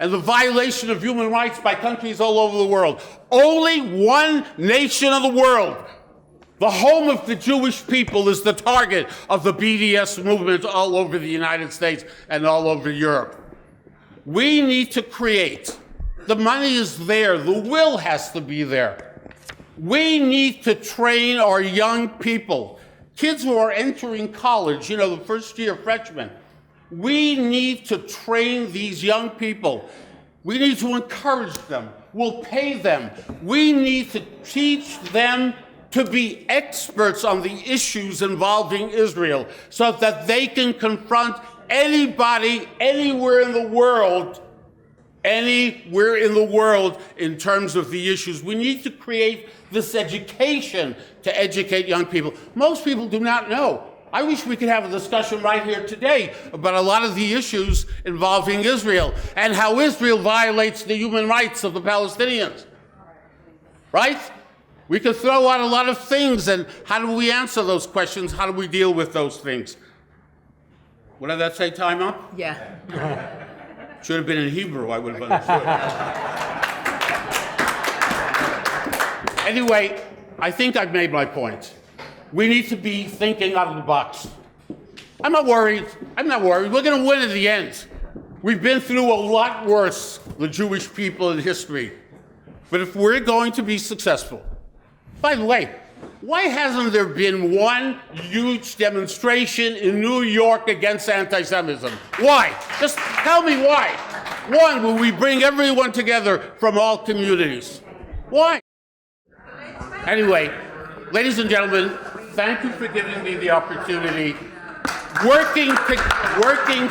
and the violation of human rights by countries all over the world. Only one nation of the world, the home of the Jewish people, is the target of the BDS movement all over the United States and all over Europe. We need to create. The money is there. The will has to be there. We need to train our young people, kids who are entering college, the first-year freshmen. We need to train these young people. We need to encourage them. We'll pay them. We need to teach them to be experts on the issues involving Israel so that they can confront anybody, anywhere in the world in terms of the issues. We need to create this education to educate young people. Most people do not know. I wish we could have a discussion right here today about a lot of the issues involving Israel and how Israel violates the human rights of the Palestinians. Right? We could throw out a lot of things, and how do we answer those questions? How do we deal with those things? What did that say, time up? Yeah. Should have been in Hebrew, I would have understood. Anyway, I think I've made my point. We need to be thinking out of the box. I'm not worried. We're going to win in the end. We've been through a lot worse, the Jewish people, in history. But if we're going to be successful, by the way, why hasn't there been one huge demonstration in New York against anti-Semitism? Why? Just tell me why. One, will we bring everyone together from all communities? Why? Anyway, ladies and gentlemen, thank you for giving me the opportunity. Working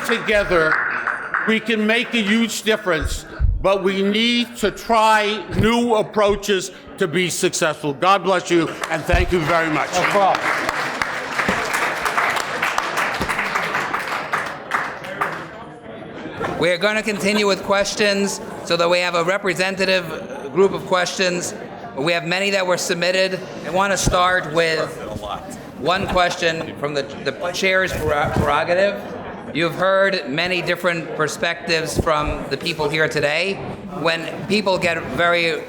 together, we can make a huge difference, but we need to try new approaches to be successful. God bless you, and thank you very much. No problem. We're going to continue with questions so that we have a representative group of questions. We have many that were submitted. I want to start with one question from the chair's prerogative. You've heard many different perspectives from the people here today. When people get very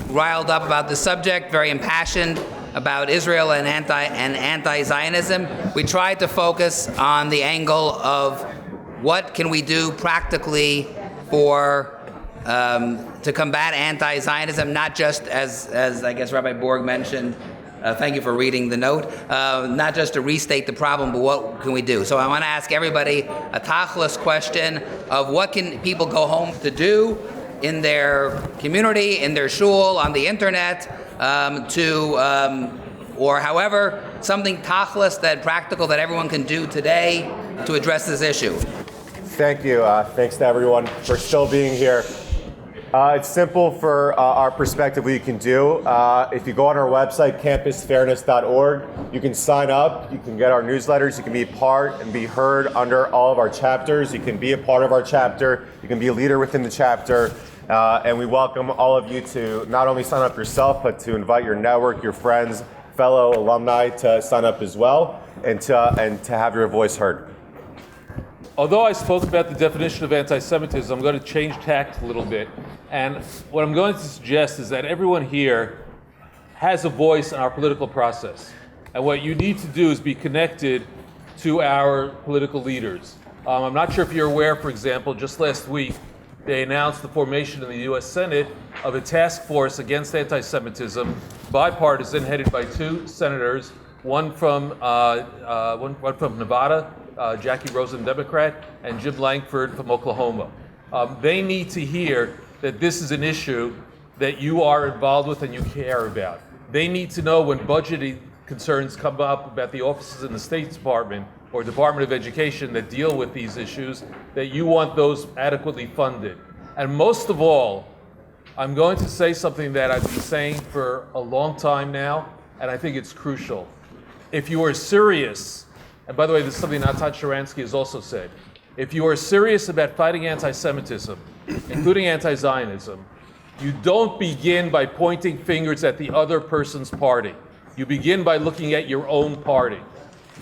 riled up about the subject, very impassioned about Israel and anti-Zionism, we tried to focus on the angle of what can we do practically to combat anti-Zionism, not just as I guess Rabbi Borg mentioned. Thank you for reading the note. Not just to restate the problem, but what can we do? So I want to ask everybody a tachlis question of what can people go home to do in their community, in their shul, on the internet, or however, something tachlis, that practical, that everyone can do today to address this issue. Thank you. Thanks to everyone for still being here. It's simple for our perspective what you can do. If you go on our website, campusfairness.org, you can sign up, you can get our newsletters, you can be a part and be heard under all of our chapters. You can be a part of our chapter, you can be a leader within the chapter, and we welcome all of you to not only sign up yourself, but to invite your network, your friends, fellow alumni to sign up as well, and to have your voice heard. Although I spoke about the definition of anti-Semitism, I'm going to change tact a little bit. And what I'm going to suggest is that everyone here has a voice in our political process. And what you need to do is be connected to our political leaders. I'm not sure if you're aware, for example, just last week, they announced the formation in the U.S. Senate of a task force against anti-Semitism, bipartisan, headed by two senators, one from Nevada, Jackie Rosen, Democrat, and Jim Lankford from Oklahoma. They need to hear that this is an issue that you are involved with and you care about. They need to know when budgeting concerns come up about the offices in the State Department or Department of Education that deal with these issues, that you want those adequately funded. And most of all, I'm going to say something that I've been saying for a long time now, and I think it's crucial. If you are serious, and by the way, this is something Natan Sharansky has also said, if you are serious about fighting anti-Semitism, including anti-Zionism, you don't begin by pointing fingers at the other person's party. You begin by looking at your own party.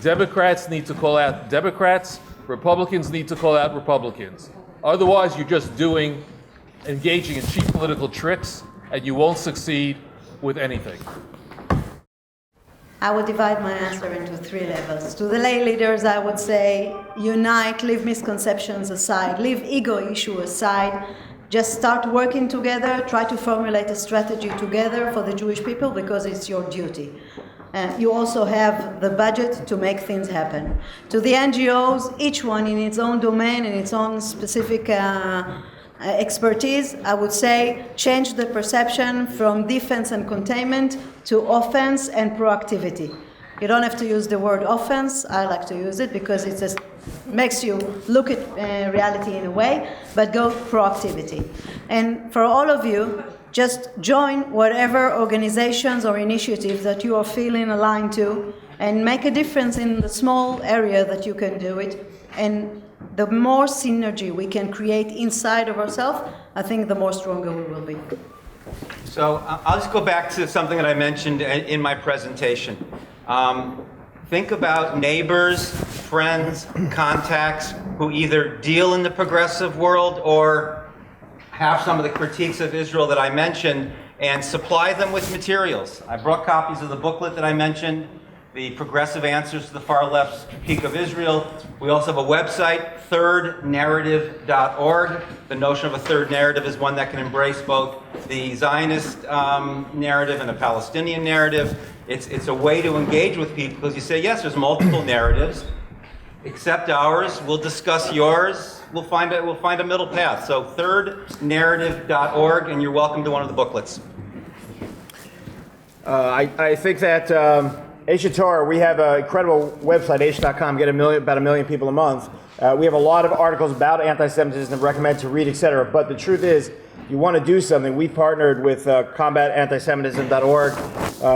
Democrats need to call out Democrats, Republicans need to call out Republicans. Otherwise, you're just doing engaging in cheap political tricks, and you won't succeed with anything. I would divide my answer into 3 levels. To the lay leaders, I would say, unite, leave misconceptions aside, leave ego issue aside, just start working together, try to formulate a strategy together for the Jewish people because it's your duty. You also have the budget to make things happen. To the NGOs, each one in its own domain, in its own specific expertise, I would say change the perception from defense and containment to offense and proactivity. You don't have to use the word offense. I like to use it because it just makes you look at reality in a way, but go proactivity. And for all of you, just join whatever organizations or initiatives that you are feeling aligned to and make a difference in the small area that you can do it. And the more synergy we can create inside of ourselves, I think the more stronger we will be. So I'll just go back to something that I mentioned in my presentation. Think about neighbors, friends, contacts who either deal in the progressive world or have some of the critiques of Israel that I mentioned, and supply them with materials. I brought copies of the booklet that I mentioned, the Progressive Answers to the Far Left's Critique of Israel. We also have a website, thirdnarrative.org. The notion of a third narrative is one that can embrace both the Zionist narrative and the Palestinian narrative. It's a way to engage with people because you say, yes, there's multiple narratives. Accept ours, we'll discuss yours, we'll find a middle path. So thirdnarrative.org, and you're welcome to one of the booklets. I think that Aish Torah, we have an incredible website, aish.com, get about 1 million people a month. We have a lot of articles about anti-Semitism, recommend to read, etc. But the truth is, if you want to do something, we partnered with combatantisemitism.org.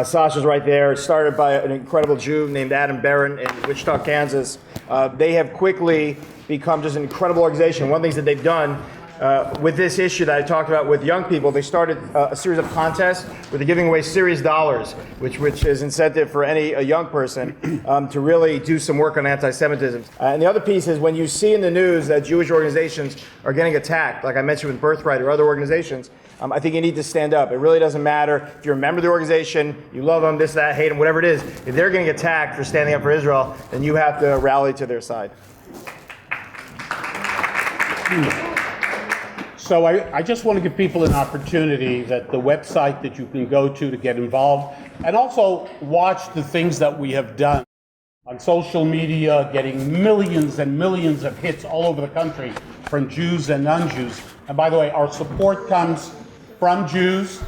Sasha's right there. It's started by an incredible Jew named Adam Barron in Wichita, Kansas. They have quickly become just an incredible organization. One of the things that they've done with this issue that I talked about with young people, they started a series of contests where they're giving away serious dollars, which is incentive for a young person to really do some work on anti-Semitism. And the other piece is when you see in the news that Jewish organizations are getting attacked, like I mentioned with Birthright or other organizations, I think you need to stand up. It really doesn't matter if you're a member of the organization, you love them, this, that, hate them, whatever it is. If they're getting attacked for standing up for Israel, then you have to rally to their side. So I just want to give people an opportunity that the website that you can go to get involved, and also watch the things that we have done on social media, getting millions and millions of hits all over the country from Jews and non-Jews. And by the way, our support comes from Jews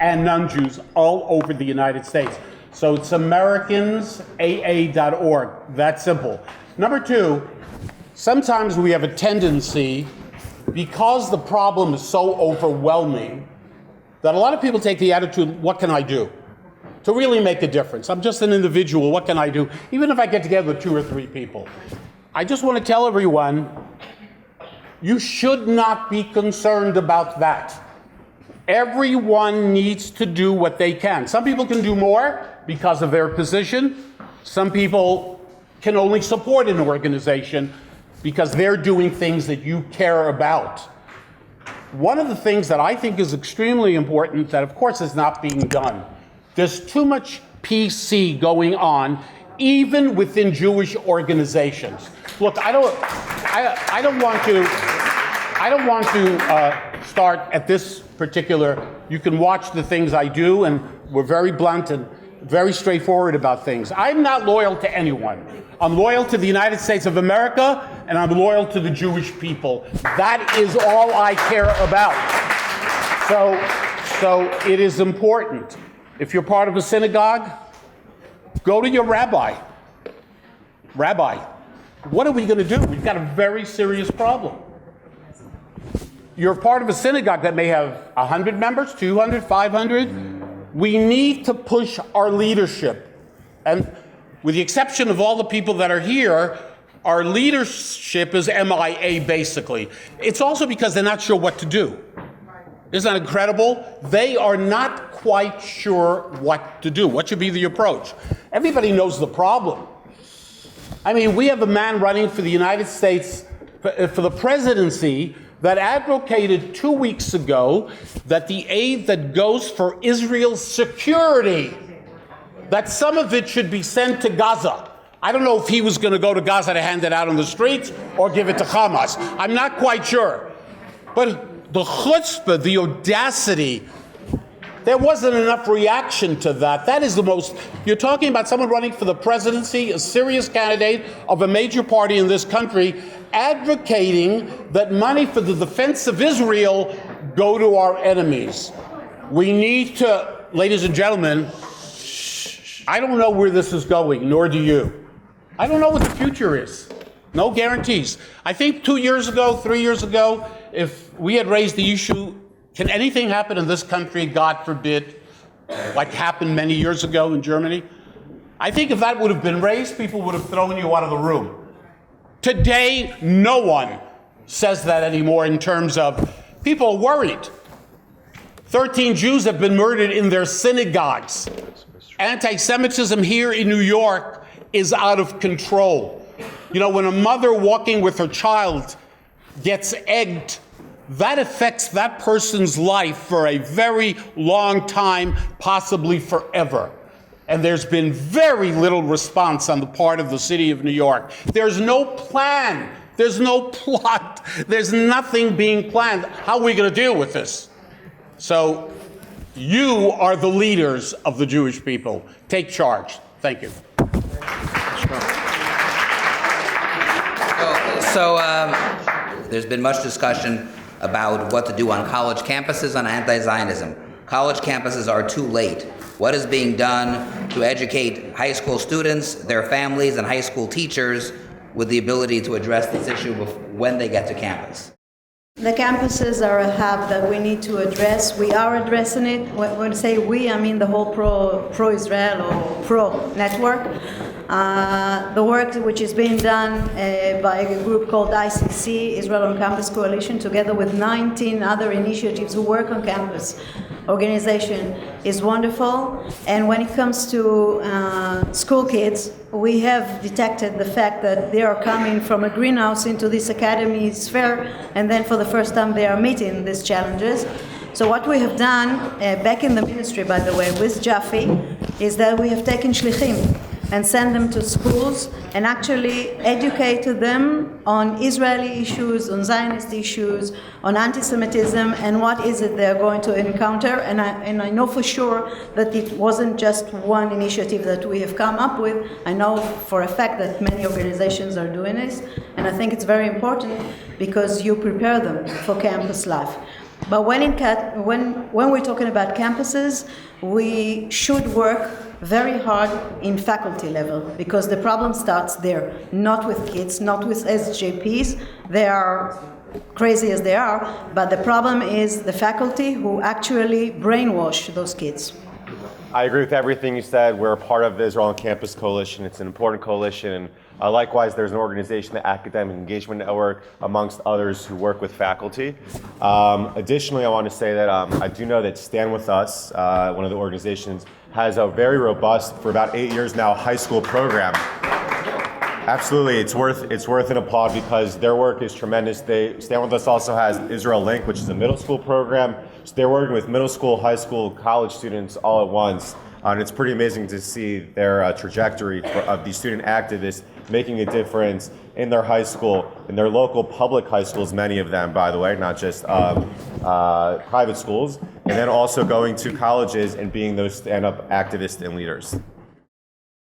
and non-Jews all over the United States. So it's AmericansAA.org, that simple. Number 2, sometimes we have a tendency, because the problem is so overwhelming, that a lot of people take the attitude, what can I do to really make a difference? I'm just an individual, what can I do? Even if I get together with 2 or 3 people. I just want to tell everyone, you should not be concerned about that. Everyone needs to do what they can. Some people can do more because of their position. Some people can only support an organization because they're doing things that you care about. One of the things that I think is extremely important that of course is not being done, there's too much PC going on even within Jewish organizations. Look, I don't want to start at this particular, you can watch the things I do and we're very blunt and very straightforward about things. I'm not loyal to anyone. I'm loyal to the United States of America, and I'm loyal to the Jewish people. That is all I care about. So it is important. If you're part of a synagogue, go to your rabbi. Rabbi, what are we going to do? We've got a very serious problem. You're part of a synagogue that may have 100 members, 200, 500. We need to push our leadership. And with the exception of all the people that are here, our leadership is MIA, basically. It's also because they're not sure what to do. Isn't that incredible? They are not quite sure what to do. What should be the approach? Everybody knows the problem. I mean, we have a man running for the United States, for the presidency, that advocated 2 weeks ago that the aid that goes for Israel's security, that some of it should be sent to Gaza. I don't know if he was going to go to Gaza to hand it out on the streets or give it to Hamas. I'm not quite sure. But the chutzpah, the audacity, there wasn't enough reaction to that. That is the most, you're talking about someone running for the presidency, a serious candidate of a major party in this country, advocating that money for the defense of Israel go to our enemies. We need to, ladies and gentlemen, I don't know where this is going, nor do you. I don't know what the future is. No guarantees. I think 2 years ago, 3 years ago, if we had raised the issue, can anything happen in this country, God forbid, like happened many years ago in Germany? I think if that would have been raised, people would have thrown you out of the room. Today, no one says that anymore in terms of people are worried. 13 Jews have been murdered in their synagogues. Anti-Semitism here in New York is out of control. You know, when a mother walking with her child gets egged, that affects that person's life for a very long time, possibly forever. And there's been very little response on the part of the city of New York. There's no plan. There's no plot. There's nothing being planned. How are we going to deal with this? So you are the leaders of the Jewish people. Take charge. Thank you. So there's been much discussion about what to do on college campuses on anti-Zionism. College campuses are too late. What is being done to educate high school students, their families, and high school teachers with the ability to address this issue when they get to campus? The campuses are a hub that we need to address. We are addressing it. When I say we, I mean the whole pro-Israel or pro-network. The work which is being done by a group called ICC, Israel on Campus Coalition, together with 19 other initiatives who work on campus organization, is wonderful. And when it comes to school kids, we have detected the fact that they are coming from a greenhouse into this academy sphere, and then for the first time they are meeting these challenges. So what we have done, back in the ministry, by the way, with Jaffe, is that we have taken shlichim and sent them to schools and actually educated them on Israeli issues, on Zionist issues, on anti-Semitism, and what is it they're going to encounter. And I know for sure that it wasn't just one initiative that we have come up with. I know for a fact that many organizations are doing this, and I think it's very important because you prepare them for campus life. But when we're talking about campuses, we should work very hard in faculty level, because the problem starts there, not with kids, not with SJPs. They are crazy as they are, but the problem is the faculty who actually brainwash those kids. I agree with everything you said. We're a part of the Israel on Campus Coalition. It's an important coalition. Likewise, there's an organization, the Academic Engagement Network, amongst others who work with faculty. Additionally, I want to say that I do know that Stand With Us, one of the organizations, has a very robust, for about 8 years now, high school program. Absolutely, it's worth an applaud because their work is tremendous. Stand With Us also has Israel Link, which is a middle school program. So they're working with middle school, high school, college students all at once. And it's pretty amazing to see their trajectory of these student activists making a difference in their high school, in their local public high schools, many of them, by the way, not just private schools, and then also going to colleges and being those stand-up activists and leaders.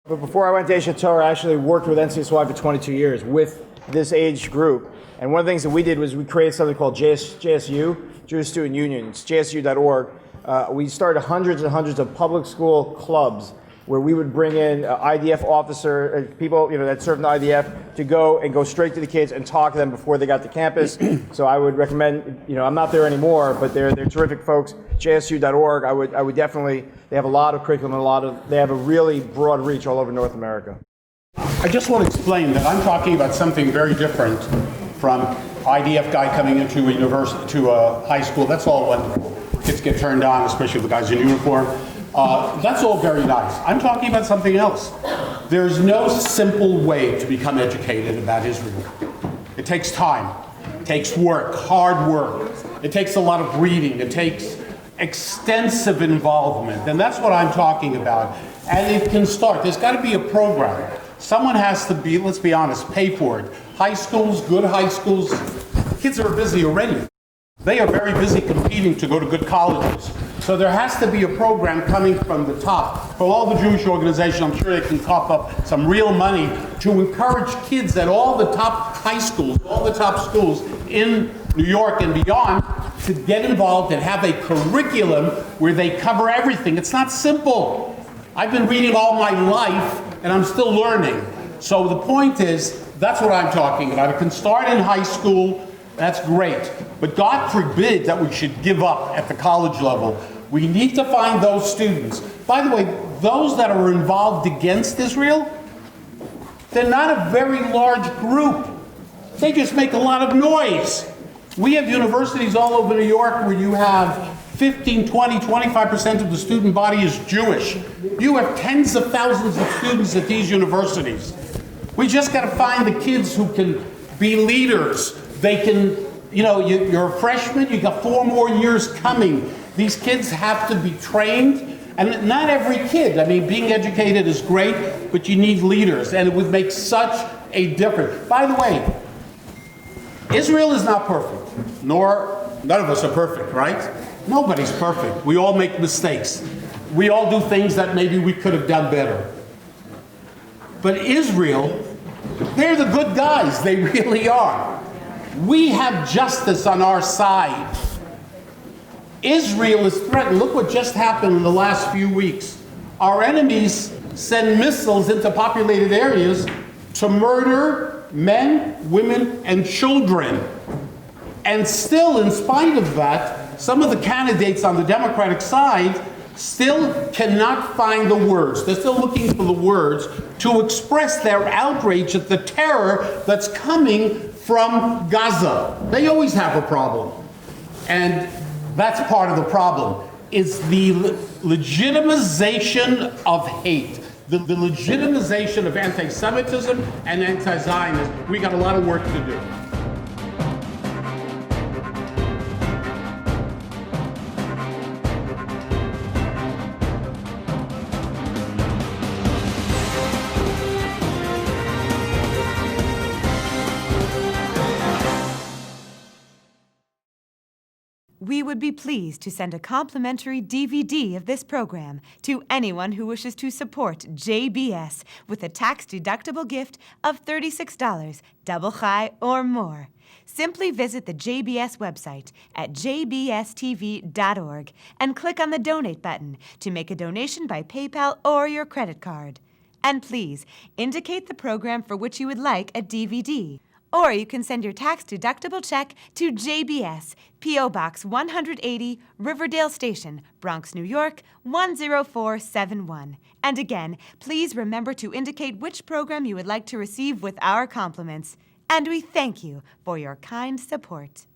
But before I went to Aish Torah, I actually worked with NCSY for 22 years with this age group. And one of the things that we did was we created something called JSU, Jewish Student Union. It's jsu.org. We started hundreds and hundreds of public school clubs where we would bring in IDF officer, people that served in the IDF, to go straight to the kids and talk to them before they got to campus. So I would recommend, I'm not there anymore, but they're terrific folks. JSU.org. I would definitely. They have a lot of curriculum and they have a really broad reach all over North America. I just want to explain that I'm talking about something very different from IDF guy coming into a university, to a high school. That's all wonderful. Kids get turned on, especially the guys in uniform. That's all very nice. I'm talking about something else. There's no simple way to become educated about Israel. It takes time. It takes work, hard work. It takes a lot of reading. It takes extensive involvement, and that's what I'm talking about. And it can start. There's got to be a program. Someone has to be, let's be honest, pay for it. High schools, good high schools, kids are busy already. They are very busy competing to go to good colleges. So there has to be a program coming from the top. For all the Jewish organizations, I'm sure they can cough up some real money to encourage kids at all the top high schools, all the top schools in New York and beyond to get involved and have a curriculum where they cover everything. It's not simple. I've been reading all my life and I'm still learning. So the point is, that's what I'm talking about. It can start in high school, that's great. But God forbid that we should give up at the college level. We need to find those students. By the way, those that are involved against Israel, they're not a very large group. They just make a lot of noise. We have universities all over New York where you have 15, 20, 25% of the student body is Jewish. You have tens of thousands of students at these universities. We just got to find the kids who can be leaders. They can, you're a freshman, you got 4 more years coming. These kids have to be trained, and not every kid. I mean, being educated is great, but you need leaders, and it would make such a difference. By the way, Israel is not perfect, nor none of us are perfect, right? Nobody's perfect. We all make mistakes. We all do things that maybe we could have done better. But Israel, they're the good guys. They really are. We have justice on our side. Israel is threatened. Look what just happened in the last few weeks. Our enemies send missiles into populated areas to murder men, women, and children. And still, in spite of that, some of the candidates on the Democratic side still cannot find the words. They're still looking for the words to express their outrage at the terror that's coming from Gaza. They always have a problem. And that's part of the problem. It's the legitimization of hate. The legitimization of anti-Semitism and anti-Zionism. We got a lot of work to do. We would be pleased to send a complimentary DVD of this program to anyone who wishes to support JBS with a tax-deductible gift of $36, double chai or more. Simply visit the JBS website at jbstv.org and click on the Donate button to make a donation by PayPal or your credit card. And please, indicate the program for which you would like a DVD. Or you can send your tax-deductible check to JBS, P.O. Box 180, Riverdale Station, Bronx, New York, 10471. And again, please remember to indicate which program you would like to receive with our compliments. And we thank you for your kind support.